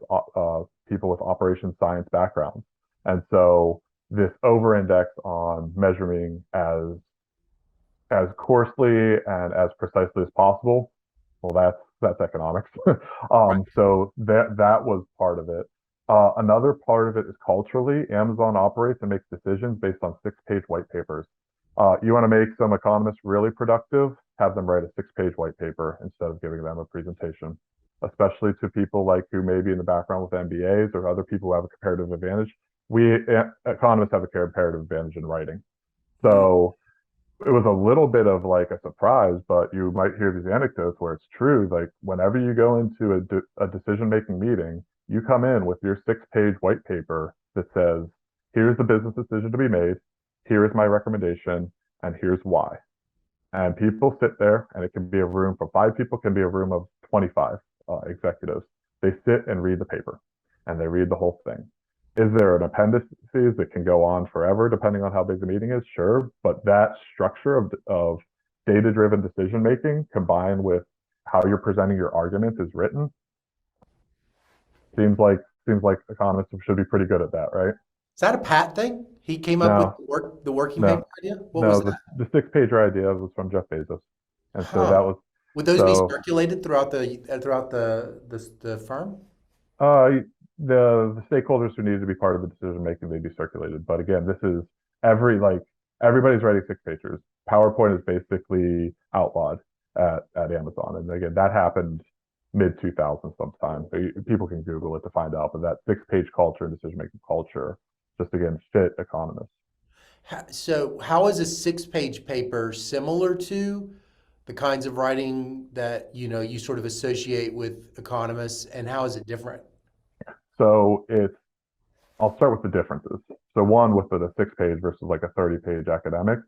people with operations science backgrounds, and so this over-index on measuring as coarsely and as precisely as possible. Well, that's economics. right. So that was part of it. Another part of it is culturally, Amazon operates and makes decisions based on six-page white papers. You want to make some economists really productive, have them write a six-page white paper instead of giving them a presentation, especially to people like who may be in the background with MBAs or other people who have a comparative advantage. We economists have a comparative advantage in writing. Mm, So it was a little bit of like a surprise, but you might hear these anecdotes where it's true. Like whenever you go into a decision-making meeting, you come in with your six-page white paper that says, here's the business decision to be made, here is my recommendation, and here's why. And people sit there, and it can be a room for five people, can be a room of 25 executives. They sit and read the paper, and they read the whole thing. Is there an appendices that can go on forever, depending on how big the meeting is? Sure, but that structure of data-driven decision making, combined with how you're presenting your arguments, is written. Seems like economists should be pretty good at that, right? Is that a Pat thing? He came up with No, the working paper no, idea? What was no. that? The six-pager idea was from Jeff Bezos, and so Huh. that was Would those be so. circulated throughout the firm? Uh, the stakeholders who need to be part of the decision making may be circulated. But again, this is everybody's writing six pagers. PowerPoint is basically outlawed at Amazon, and again, that happened mid 2000s sometime. People can Google it to find out. But that six-page culture and decision making culture just again fit economists. So, how is a six-page paper similar to the kinds of writing that you sort of associate with economists, and how is it different? So it's I'll start with the differences. So one with a six-page versus like a 30-page academic,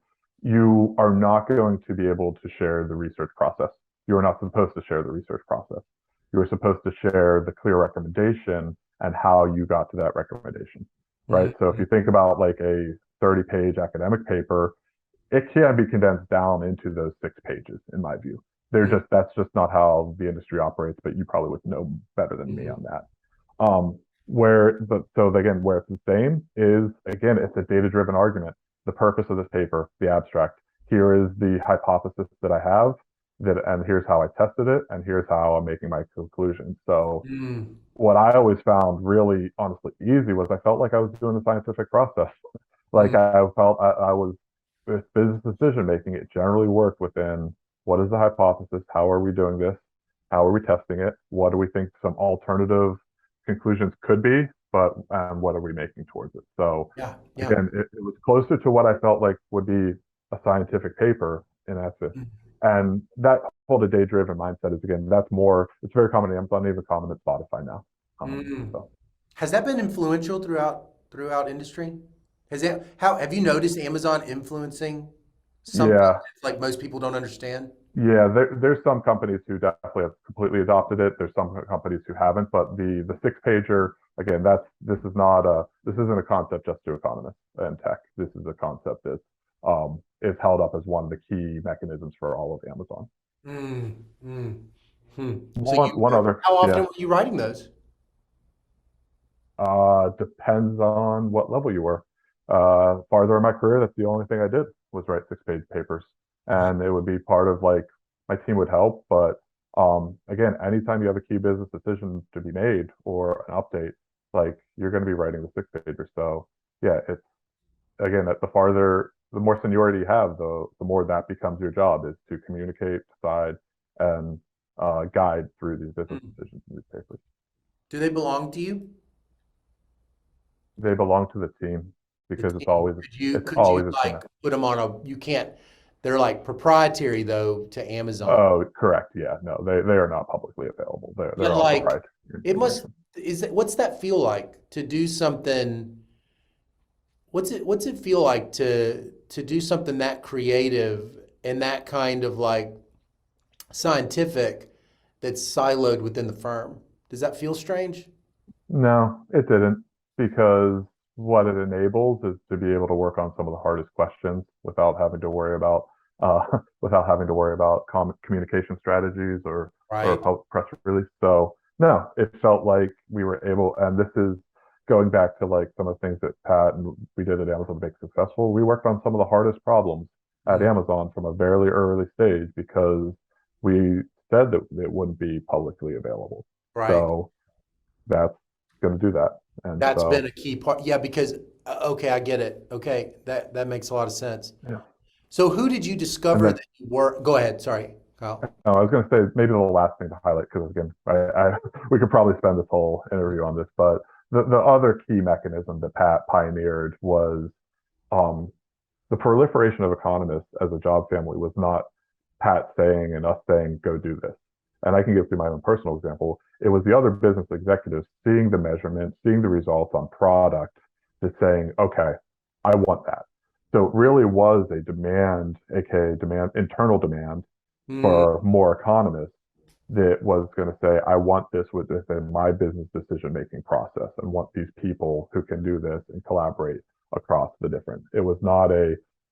you are not going to be able to share the research process. You are not supposed to share the research process. You are supposed to share the clear recommendation and how you got to that recommendation, right? So if Mhm. you think about like a 30-page academic paper, it can be condensed down into those 6 pages, in my view. That's just not how the industry operates, but you probably would know better than me Mhm. on that. Where it's the same is again, it's a data-driven argument. The purpose of this paper, the abstract. Here is the hypothesis that I have, and here's how I tested it, and here's how I'm making my conclusion. So Mm. what I always found really honestly easy was I felt like I was doing the scientific process. Like Mm. I was with business decision making, it generally worked within what is the hypothesis? How are we doing this? How are we testing it? What do we think some alternative conclusions could be? But what are we making towards it? So Yeah, yeah. again, it was closer to what I felt like would be a scientific paper in essence. Mm. And that whole day driven mindset is again, that's more, it's very common at Amazon, even common at Spotify now. Mm. So Has that been influential throughout industry? Has it how have you noticed Amazon influencing something yeah, that, like, most people don't understand? yeah, there's some companies who definitely have completely adopted it. There's some companies who haven't, but the six pager again, this isn't a concept just to economists and tech. This is a concept that is held up as one of the key mechanisms for all of Amazon. Mm, mm, hmm. So One other, how often yeah, were you writing those? depends on what level you were. Farther in my career, that's the only thing I did was write 6-page papers, Wow. and it would be part of like my team would help, but again, anytime you have a key business decision to be made or an update, like you're going to be writing the 6 pager. So yeah, it's again that the more seniority you have, the more that becomes your job is to communicate, decide, and guide through these business Mm. decisions in these papers. Do they belong to you? They belong to the team The because team. it's Could you always a team. like put them on a, you can't, they're like proprietary though to Amazon. Oh, correct. Yeah, no, they are not publicly available. They're But all like proprietary it must information. is it what's that feel like to do something what's it feel like to do something that creative and that kind of like scientific that's siloed within the firm? Does that feel strange? No, it didn't, because what it enables is to be able to work on some of the hardest questions without having to worry about without having to worry about communication strategies or a Right. press release. So no, it felt like we were able, and this is going back to like some of the things that Pat and we did at Amazon to make successful. We worked on some of the hardest problems at Mm, Amazon from a very early stage because we said that it wouldn't be publicly available. right. So that's going to do that. And That's been so, a key part. Yeah, because okay, I get it. Okay, that makes a lot of sense. yeah. So who did you And discover then that you were? Go ahead. Sorry, Kyle. I was going to say maybe the last thing to highlight, because again, we could probably spend this whole interview on this, but the other key mechanism that Pat pioneered was um, the proliferation of economists as a job family was not Pat saying and us saying, go do this. And I can give you my own personal example. It was the other business executives seeing the measurement, seeing the results on product, just saying, okay, I want that. So it really was a demand, aka demand, internal demand Mm, for more economists that was going to say, I want this within my business decision making process and want these people who can do this and collaborate across the different. It was not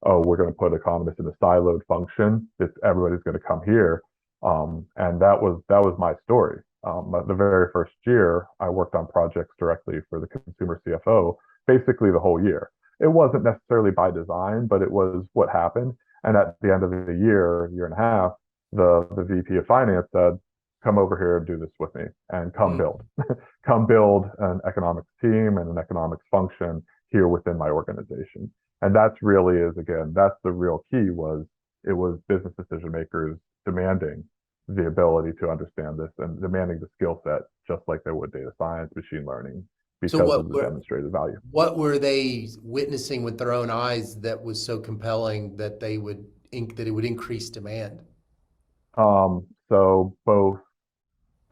oh, we're going to put economists in a siloed function. It's everybody's going to come here. And that was my story. The very first year, I worked on projects directly for the consumer CFO, basically the whole year. It wasn't necessarily by design, but it was what happened. And at the end of the year and a half, the VP of finance said, come over here and do this with me and come mm. build. Come build an economics team and an economics function here within my organization. And that's really is again, that's the real key was it was business decision makers demanding the ability to understand this and demanding the skill set just like they would data science, machine learning, So because of the demonstrated value. what were they witnessing with their own eyes that was so compelling that that it would increase demand? So both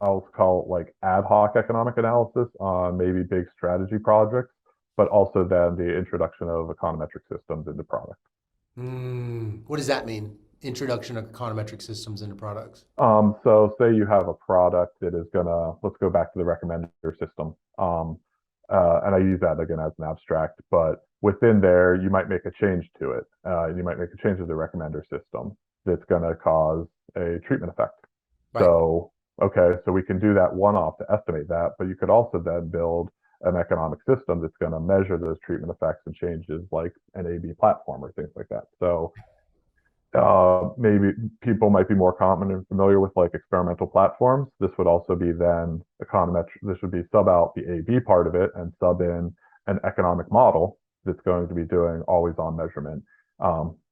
I'll call it like ad hoc economic analysis on maybe big strategy projects, but also then the introduction of econometric systems into product. What does that mean? Introduction of econometric systems into products. So say you have a product that is gonna, let's go back to the recommender system. And I use that again as an abstract, but within there, you might make a change to it. You might make a change to the recommender system that's gonna cause a treatment effect. Right. So, okay, so we can do that one off to estimate that, but you could also then build an economic system that's going to measure those treatment effects and changes like an A/B platform or things like that. So maybe people might be more common and familiar with like experimental platforms. This would also be then econometric. This would be sub out the A/B part of it and sub in an economic model that's going to be doing always on measurement.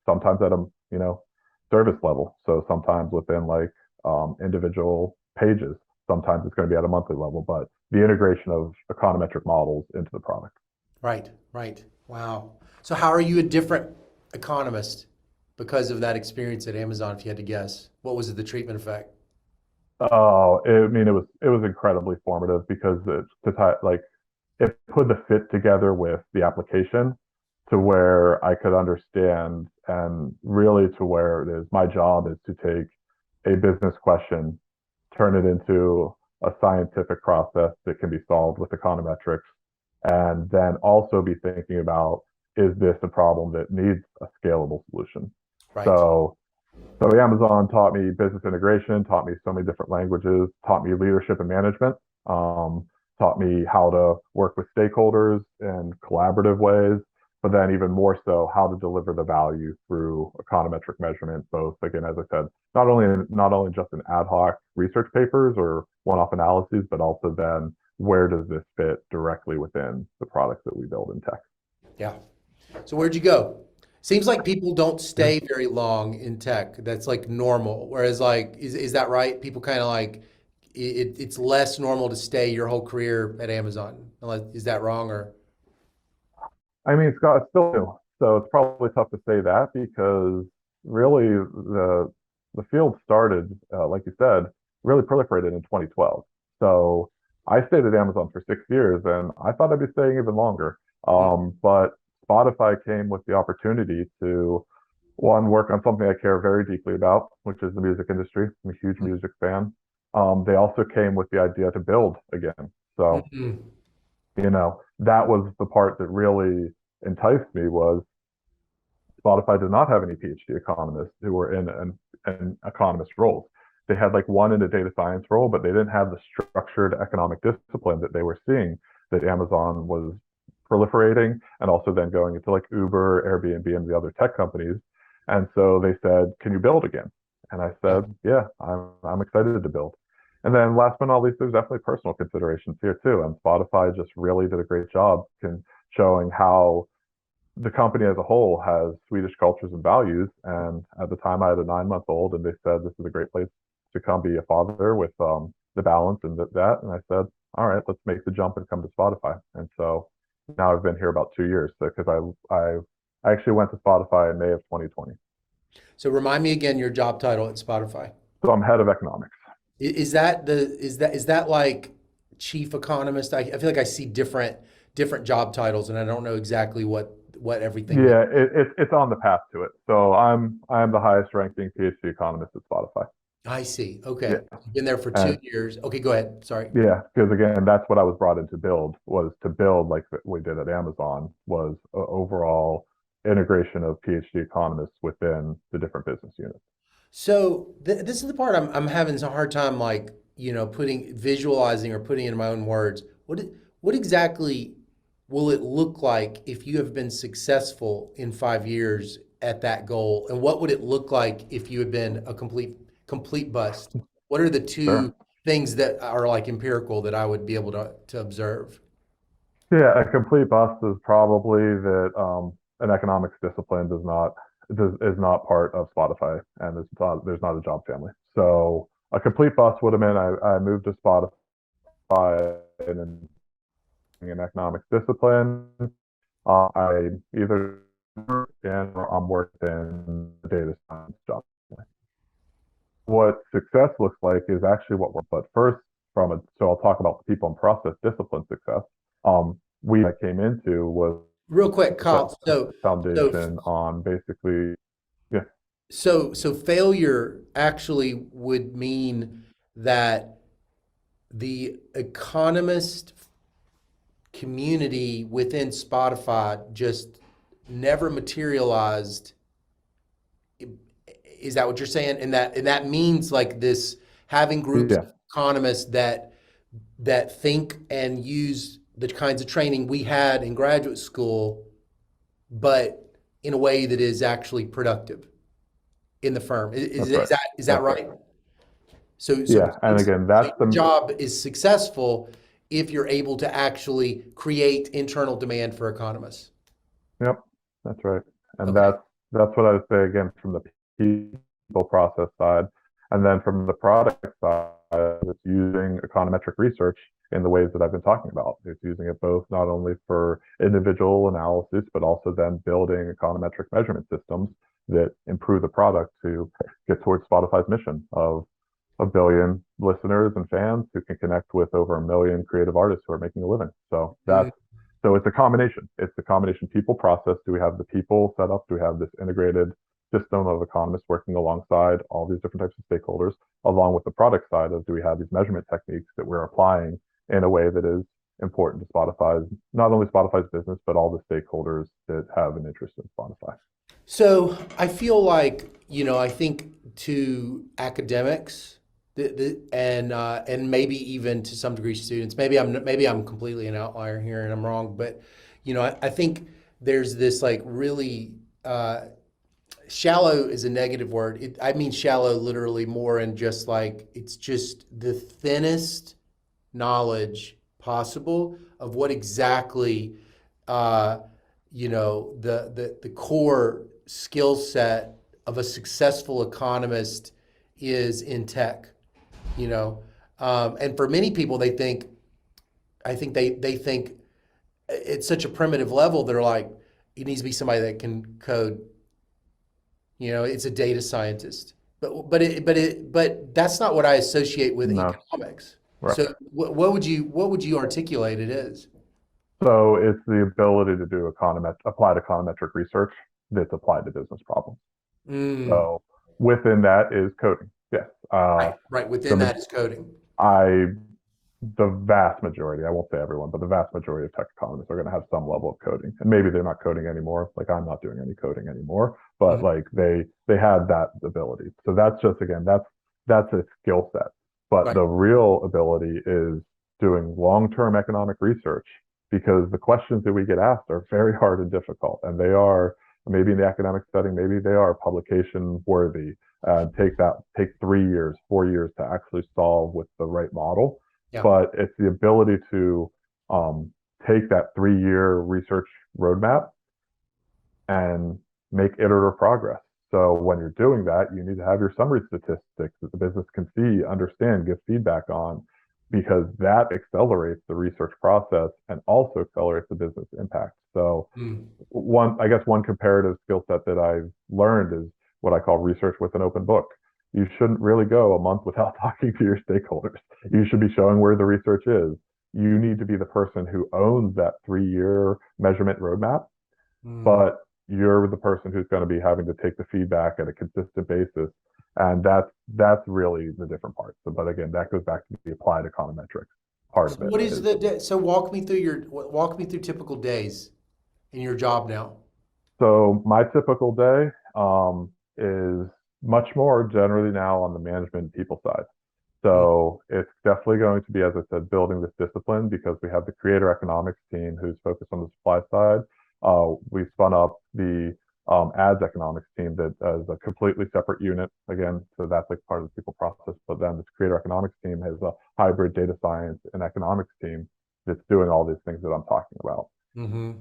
Sometimes at a service level. So sometimes within like individual pages. Sometimes it's going to be at a monthly level, but the integration of econometric models into the product. Right. Right. Wow. So how are you a different economist because of that experience at Amazon, if you had to guess? What was the treatment effect? Oh, I mean, it was incredibly formative because like it put the fit together with the application to where I could understand and really to where it is my job is to take a business question, turn it into a scientific process that can be solved with econometrics, and then also be thinking about, is this a problem that needs a scalable solution? Right. So, so Amazon taught me business integration, taught me so many different languages, taught me leadership and management, taught me how to work with stakeholders in collaborative ways, but then even more so how to deliver the value through econometric measurement, both, again, as I said, not only just in ad hoc research papers or one-off analyses, but also then where does this fit directly within the products that we build in tech? Yeah. So where'd you go? Seems like people don't Yeah. stay very long in tech. That's like normal. Whereas like, is that right? People kind of like it's less normal to stay your whole career at Amazon. Is that wrong or? I mean, Scott, it's still new, so it's probably tough to say that because really the field started, like you said, really proliferated in 2012. So I stayed at Amazon for 6 years, and I thought I'd be staying even longer. But Spotify came with the opportunity to one work on something I care very deeply about, which is the music industry. I'm a huge music fan. They also came with the idea to build again. So Mhm. that was the part that really enticed me was Spotify did not have any PhD economists who were in an economist roles. They had like one in a data science role, but they didn't have the structured economic discipline that they were seeing that Amazon was proliferating and also then going into like Uber, Airbnb, and the other tech companies. And so they said, "Can you build again?" And I Yeah. said, "Yeah, I'm excited to build." And then last but not least, there's definitely personal considerations here too. And Spotify just really did a great job in showing how the company as a whole has Swedish cultures and values. And at the time, I had a 9 month old, and they said this is a great place to come be a father with the balance and that. And I said, all right, let's make the jump and come to Spotify. And so now I've been here about 2 years because I actually went to Spotify in May of 2020. So remind me again your job title at Spotify. So I'm head of economics. Is that like chief economist? I feel like I see different job titles, and I don't know exactly what everything means. Yeah, it's on the path to it. So I'm the highest ranking PhD economist at Spotify. I see. Okay, Yeah. you've been there for two And years. Okay, go ahead. Sorry. yeah, because again, that's what I was brought in to build, was to build like we did at Amazon, was a overall integration of PhD economists within the different business units. So this is the part I'm having a hard time, like putting visualizing or putting in my own words. What exactly will it look like if you have been successful in 5 years at that goal, and what would it look like if you had been a complete bust? What are the two Sure. things that are like empirical that I would be able to observe? Yeah, a complete bust is probably that an economics discipline is not part of Spotify, and there's not a job family. So a complete bust would have meant I moved to Spotify and in an economics discipline. I either work in or I'm working in the data science job. What success looks like is actually what we're, but first so I'll talk about the people and process discipline success. We came into was Real quick, set Kyle. So foundation on basically, yeah, so failure actually would mean that the economist community within Spotify just never materialized. Is that what you're saying? And that means like this having groups yeah, of economists that think and use the kinds of training we had in graduate school, but in a way that is actually productive in the firm. Is, that's is right. that is that That's right. right? So Yeah. And again, so that's your the, job is successful if you're able to actually create internal demand for economists. yep, that's right. And Okay. that's what I would say again from the people process side. And then from the product side, it's using econometric research in the ways that I've been talking about. It's using it both not only for individual analysis, but also then building econometric measurement systems that improve the product to get towards Spotify's mission of a billion listeners and fans who can connect with over a million creative artists who are making a living. Mhm. So it's a combination. It's a combination people process. Do we have the people set up? Do we have this integrated system of economists working alongside all these different types of stakeholders, along with the product side of do we have these measurement techniques that we're applying in a way that is important to Spotify's, not only Spotify's business, but all the stakeholders that have an interest in Spotify. So I feel like, I think to academics and maybe even to some degree students, maybe I'm completely an outlier here and I'm wrong, but I think there's this like really shallow is a negative word. I mean shallow literally more in just like it's just the thinnest knowledge possible of what exactly uh, the core skill set of a successful economist is in tech. You know, and for many people, I think they think it's such a primitive level. They're like, it needs to be somebody that can code. It's a data scientist. But that's not what I associate with No, economics. right. So what would you articulate it is? So it's the ability to do applied econometric research that's applied to business problems. Mm, So within that is coding. Yes. right. The Within ma- that is coding. I the vast majority, I won't say everyone, but the vast majority of tech economists are going to have some level of coding. And maybe they're not coding anymore. Like I'm not doing any coding anymore, but Mhm. like they had that ability. So that's just again, that's a skill set. But Right. the real ability is doing long-term economic research because the questions that we get asked are very hard and difficult. And they are maybe in the academic setting, maybe they are publication worthy. Take 3 years, 4 years to actually solve with the right model, Yeah. but it's the ability to um, take that 3 year research roadmap and make iterative progress. So when you're doing that, you need to have your summary statistics that the business can see, understand, give feedback on, because that accelerates the research process and also accelerates the business impact. So Mm. I guess one comparative skill set that I've learned is what I call research with an open book. You shouldn't really go a month without talking to your stakeholders. You should be showing where the research is. You need to be the person who owns that 3 year measurement roadmap, Mm. but you're the person who's going to be having to take the feedback at a consistent basis. And that's really the different part. So, but again, that goes back to the applied econometrics part So of it what is is the so walk me through typical days in your job now. so my typical day is much more generally now on the management people side. Mm. So it's definitely going to be, as I said, building this discipline because we have the creator economics team who's focused on the supply side. We spun up the ads economics team that is a completely separate unit again. So that's like part of the people process. But then this creator economics team has a hybrid data science and economics team that's doing all these things that I'm talking about. Mm-hmm.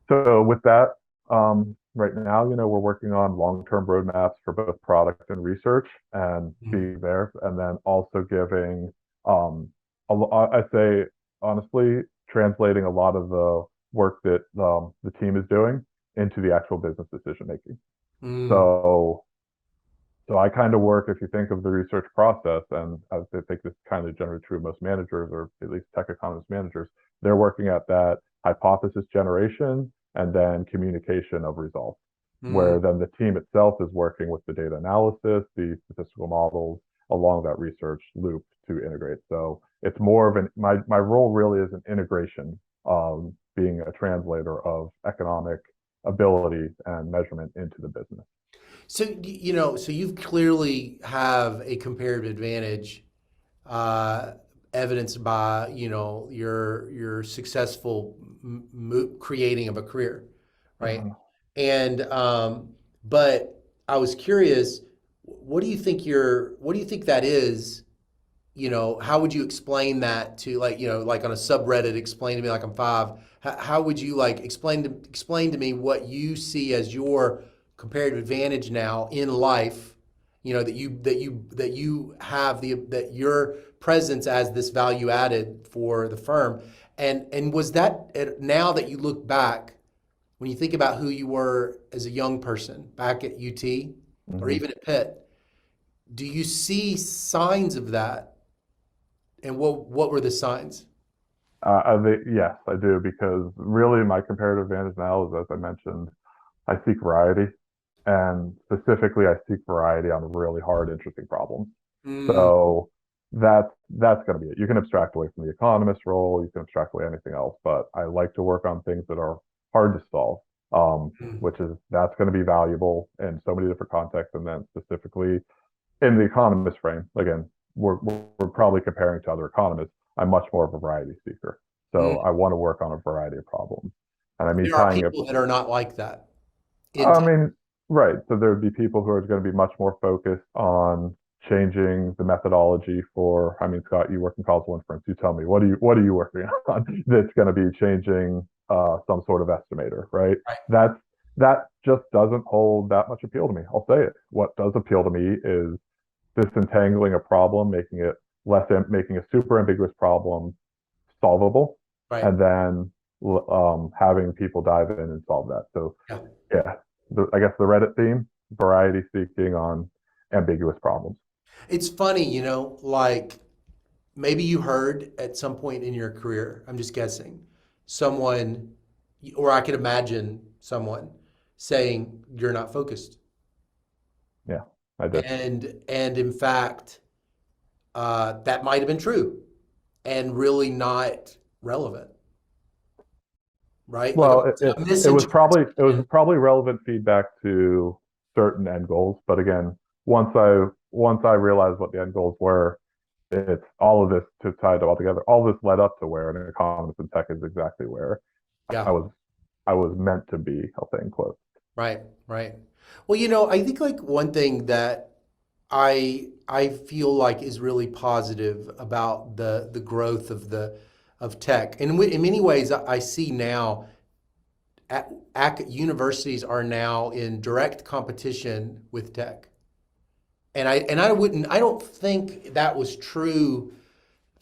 So with that, right now, we're working on long-term roadmaps for both product and research and being there, and then also giving, I say honestly, translating a lot of the work that the team is doing into the actual business decision making. Mm. So so I kind of work, if you think of the research process, and I think this is kind of generally true of most managers, or at least tech economist managers, they're working at that hypothesis generation and then communication of results, Mm. where then the team itself is working with the data analysis, the statistical models along that research loop to integrate. So it's more of my role really is an integration, being a translator of economic ability and measurement into the business. So so you clearly have a comparative advantage, uh, evidenced by your successful creating of a career, right? Mhm. And but I was curious, what do you think that is? How would you explain that to like, like on a subreddit, explain to me like I'm five. How would you like explain to me what you see as your comparative advantage now in life? That you have that your presence as this value added for the firm. And was that now that you look back, when you think about who you were as a young person back at UT or Mhm. even at Pitt, do you see signs of that? And what were the signs? Yes, I do, because really my comparative advantage now is, as I mentioned, I seek variety And specifically, I seek variety on really hard, interesting problems. Mm, So that's going to be it. You can abstract away from the economist role, you can abstract away anything else, but I like to work on things that are hard to solve, mm. which is that's going to be valuable in so many different contexts. And then specifically in the economist frame, again, we're probably comparing to other economists. I'm much more of a variety seeker. So Mm. I want to work on a variety of problems. And I mean, There are tying it, people that are not like that in I tech. mean, right. So there would be people who are going to be much more focused on changing the methodology for, I mean, Scott, you work in causal inference. You tell me, what are you working on that's going to be changing some sort of estimator, right? Right. That's that just doesn't hold that much appeal to me. I'll say it. What does appeal to me is disentangling a problem, making a super ambiguous problem solvable, Right. and then having people dive in and solve that. So Yeah. yeah, I guess the Reddit theme, variety seeking on ambiguous problems. It's funny, like maybe you heard at some point in your career, I'm just guessing, someone, or I could imagine someone saying, you're not focused. Yeah, I did. And in fact, that might have been true and really not relevant, right? Like Well, a it was misinterpretation. probably relevant feedback to certain end goals, but again, once I realized what the end goals were, it's all of this to tie it all together. All this led up to where an economist in tech is exactly where I Yeah, was I was meant to be. I'll say in quotes. right, right. Well, I think like one thing that I feel like is really positive about the growth of tech. And in many ways, I see now universities are now in direct competition with tech. I don't think that was true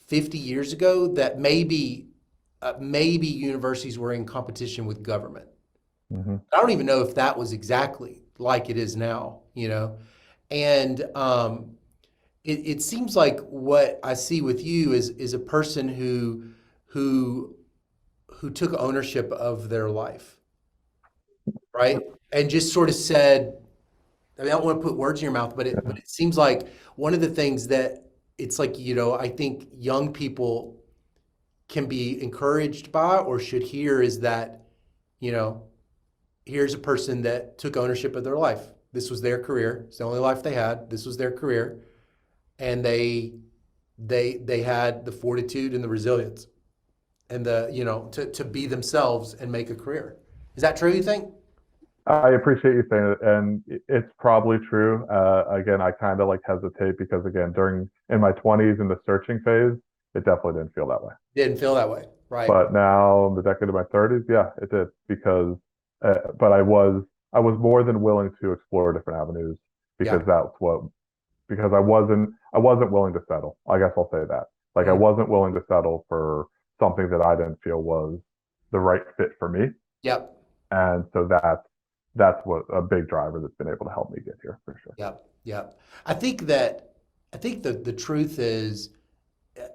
50 years ago, that maybe universities were in competition with government. Hmm. I don't even know if that was exactly like it is now. And it seems like what I see with you is a person who who took ownership of their life, right? And just sort of said, I mean, I don't want to put words in your mouth, but Yeah. it seems like one of the things that it's like, I think young people can be encouraged by or should hear is that, you know, here's a person that took ownership of their life. This was their career. It's the only life they had. This was their career. And they had the fortitude and the resilience and to be themselves and make a career. Is that true, you think? I appreciate you saying it, and it's probably true. Again, I kind of like hesitate because again, during in my 20s in the searching phase, it definitely didn't feel that way. Didn't feel that way. Right. But now in the decade of my 30s, yeah, it did because, but I was more than willing to explore different avenues Yeah. because that's what because I wasn't willing to settle. I guess I'll say that. Like I Mm. wasn't willing to settle for something that I didn't feel was the right fit for me. Yep. And so that's what a big driver that's been able to help me get here for sure. Yep. Yep. I think that I think the truth is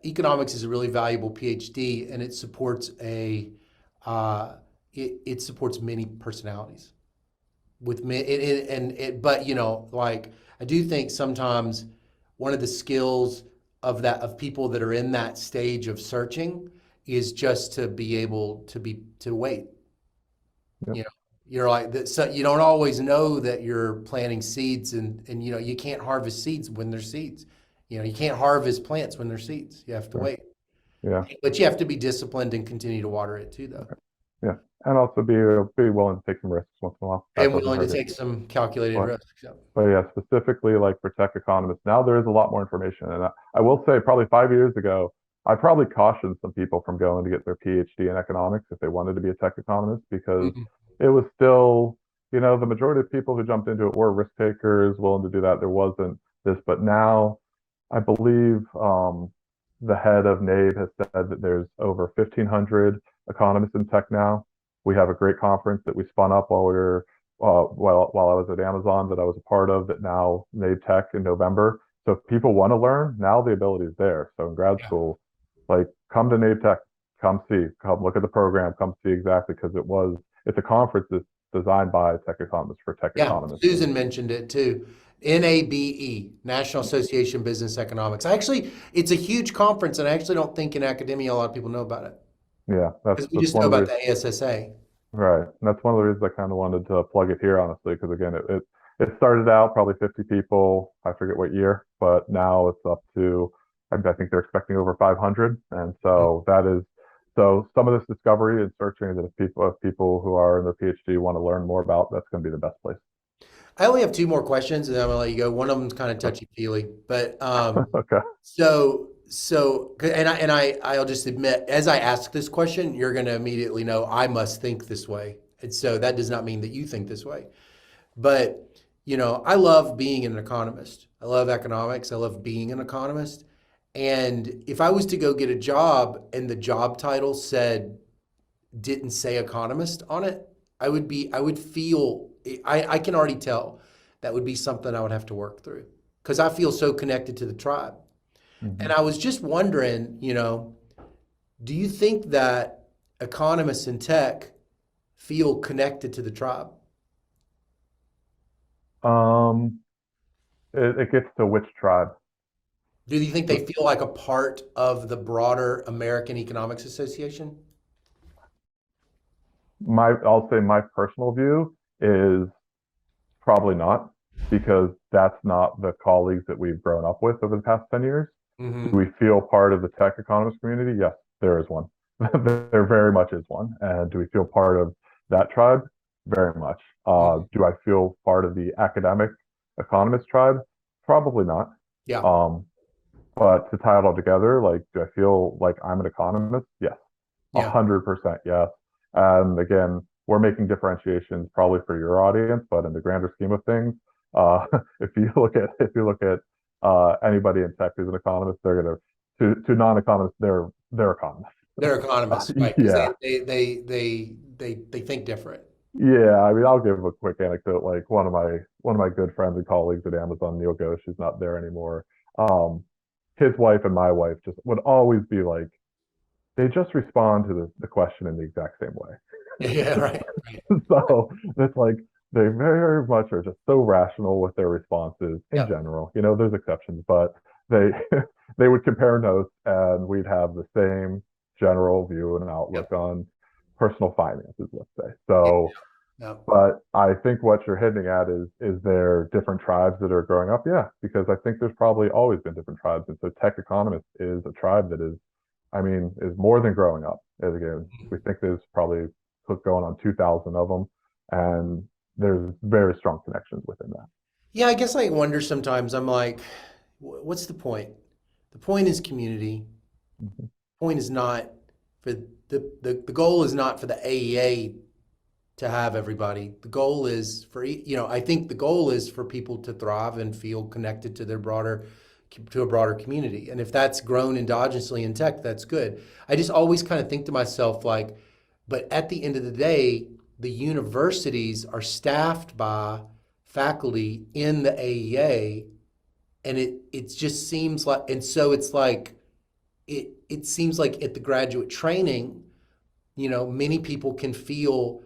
economics is a really valuable PhD, and it supports it supports many personalities with me. But like I do think sometimes one of the skills of people that are in that stage of searching is just to be able to wait. Yep. You know, you're like that. So you don't always know that you're planting seeds, and you can't harvest seeds when there's seeds. You can't harvest plants when there's seeds. You have to Sure. wait. Yeah. But you have to be disciplined and continue to water it too, though, Yeah. And also be willing to take some risks once in a while. That and doesn't willing to hurt it. take some calculated But risks. So, but yeah, specifically like for tech economists, now there is a lot more information. And I will say probably 5 years ago, I probably cautioned some people from going to get their PhD in economics if they wanted to be a tech economist because mhm. it was still, the majority of people who jumped into it were risk takers, willing to do that. There wasn't this, but now I believe the head of NABE has said that there's over 1,500 economists in tech now. We have a great conference that we spun up while I was at Amazon that I was a part of that now made tech in November. So if people want to learn, now the ability is there. So in grad Yeah. school, like come to NABE Tech, come see, come look at the program, come see exactly because it's a conference that designed by tech economists for tech Yeah, economists. Susan mentioned it too. NABE, National Association of Business Economics. It's a huge conference, and I actually don't think in academia a lot of people know about it Yeah, because we that's just one know of the about reasons. the ASSA. Right. And that's one of the reasons I kind of wanted to plug it here, honestly, because again, it started out probably 50 people. I forget what year, but now it's up to, I think they're expecting over 500. And so so some of this discovery and searching that if people who are in their PhD want to learn more about, that's going to be the best place. I only have two more questions, and then I'm gonna let you go. One of them's kind of touchy feely, but Okay. I'll just admit, as I ask this question, you're gonna immediately know I must think this way, and so that does not mean that you think this way. But I love being an economist. I love economics. I love being an economist. And if I was to go get a job and the job title didn't say economist on it, I would feel, I can already tell that would be something I would have to work through because I feel so connected to the tribe. And Mhm. I was just wondering, do you think that economists in tech feel connected to the tribe? Um, it gets to which tribe? Do you think they feel like a part of the broader American Economics Association? I'll say my personal view is probably not, because that's not the colleagues that we've grown up with over the past 10 years. Do Hmm. we feel part of the tech economist community? Yes, there is one. There very much is one. And do we feel part of that tribe? Very much. Hmm. Do I feel part of the academic economist tribe? Probably not. Yeah, Um, but to tie it all together, like, do I feel like I'm an economist? Yes, yeah, 100% yes. And again, we're making differentiations probably for your audience, but in the grander scheme of things, uh, if you look at anybody in tech who's an economist, they're gonna to non-economists, they're economists. they're economists, right? Because Yeah, they think different. yeah. I mean, I'll give a quick anecdote. Like one of my good friends and colleagues at Amazon, Neil Ghosh, who's not there anymore. Um, his wife and my wife just would always be like, they just respond to the question in the exact same way. Yeah, right, right, right. So it's like they very much are just so rational with their responses in Yeah, general. There's exceptions, but they they would compare notes and we'd have the same general view and yeah, outlook on personal finances, let's say. yeah, So, yeah. but I think what you're hitting at is there different tribes that are growing up? Yeah, because I think there's probably always been different tribes. And so tech economists is a tribe that is, I mean, is more than growing up. As again, we think there's probably going on 2,000 of them, and there's very strong connections within that. Yeah, I guess I wonder sometimes. I'm like, what's the point? The point is community. Mhm. Point is not for the goal is not for the AEA to have everybody. The goal is for, I think the goal is for people to thrive and feel connected to to a broader community. And if that's grown endogenously in tech, that's good. I just always kind of think to myself like, but at the end of the day, the universities are staffed by faculty in the AEA, and it just seems like, and so it's like it seems like at the graduate training, many people can feel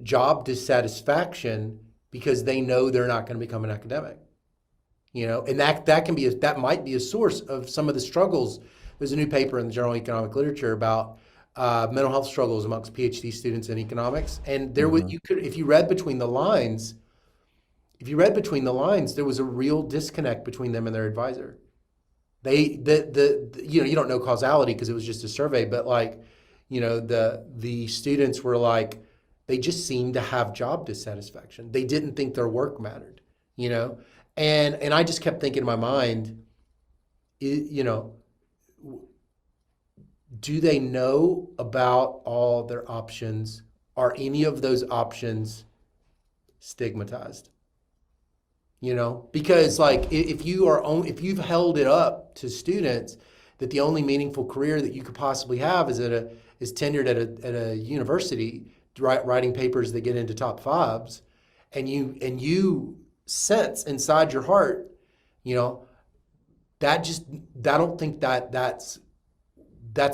job dissatisfaction because they know they're not going to become an academic, and that might be a source of some of the struggles. There's a new paper in the Journal of Economic Literature about mental health struggles amongst PhD students in economics, and Mhm. you could, if you read between the lines, there was a real disconnect between them and their advisor. You don't know causality because it was just a survey, but like, the students were like, they just seemed to have job dissatisfaction. They didn't think their work mattered, you know, and I just kept thinking in my mind, you know, do they know about all their options? Are any of those options stigmatized? Because like if you've held it up to students that the only meaningful career that you could possibly have is tenured at a university, writing papers that get into top fives, and you sense inside your heart, you know that just I don't think that's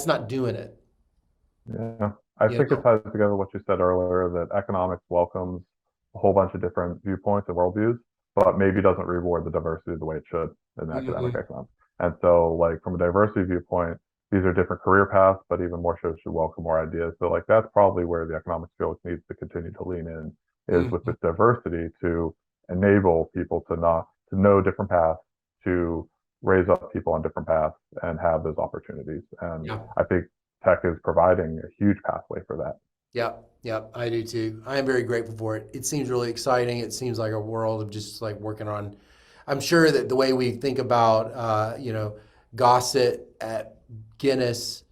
not doing it. Yeah, I You think it know. ties together what you said earlier that economics welcomes a whole bunch of different viewpoints and worldviews, but maybe doesn't reward the diversity the way it should in academic Hmm. economics. And so, like from a diversity viewpoint, these are different career paths, but even more so should welcome more ideas. So, like that's probably where the economics field needs to continue to lean in is with Hmm. this diversity to enable people to know different paths, to raise up people on different paths and have those opportunities. And Yeah. I think tech is providing a huge pathway for that. Yeah, yeah, I do too. I am very grateful for it. It seems really exciting. It seems like a world of just like working on. I'm sure that the way we think about, Gossett at Guinness,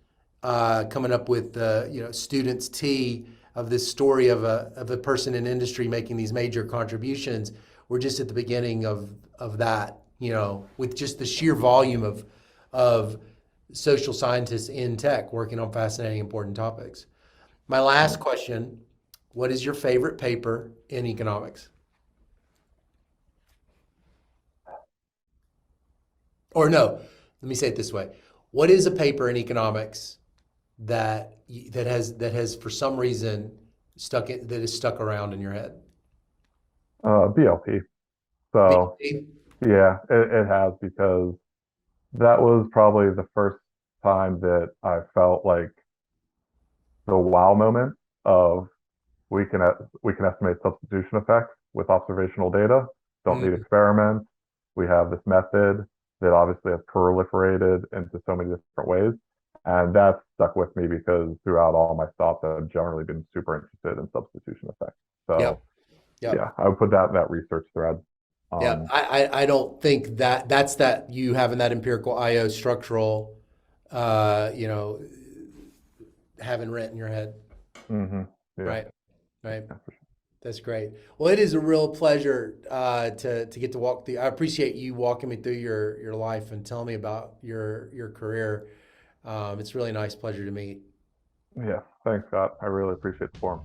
coming up with the, students' tea of this story of a person in industry making these major contributions. We're just at the beginning of that, with just the sheer volume of social scientists in tech working on fascinating, important topics. My last question, what is your favorite paper in economics? Or no, let me say it this way. What is a paper in economics that has for some reason that is stuck around in your head? BLP. So BLT? yeah, it has because that was probably the first time that I felt like the wow moment of we can estimate substitution effects with observational data. Don't need Mm, experiments. We have this method that obviously has proliferated into so many different ways. And that stuck with me because throughout all my stops, I've generally been super interested in substitution effects. yep, So yep. yeah, I would put that in that research thread. Yeah, Um, I don't think that's that you having that empirical IO structural, uh, you know, having rent in your head. hmm yeah, Right, right. yeah, for That's great. Well, it is a real pleasure to get to walk through. I appreciate you walking me through your life and telling me about your career. It's really nice pleasure to meet. sure. Yeah, thanks, Scott. I really appreciate the forum.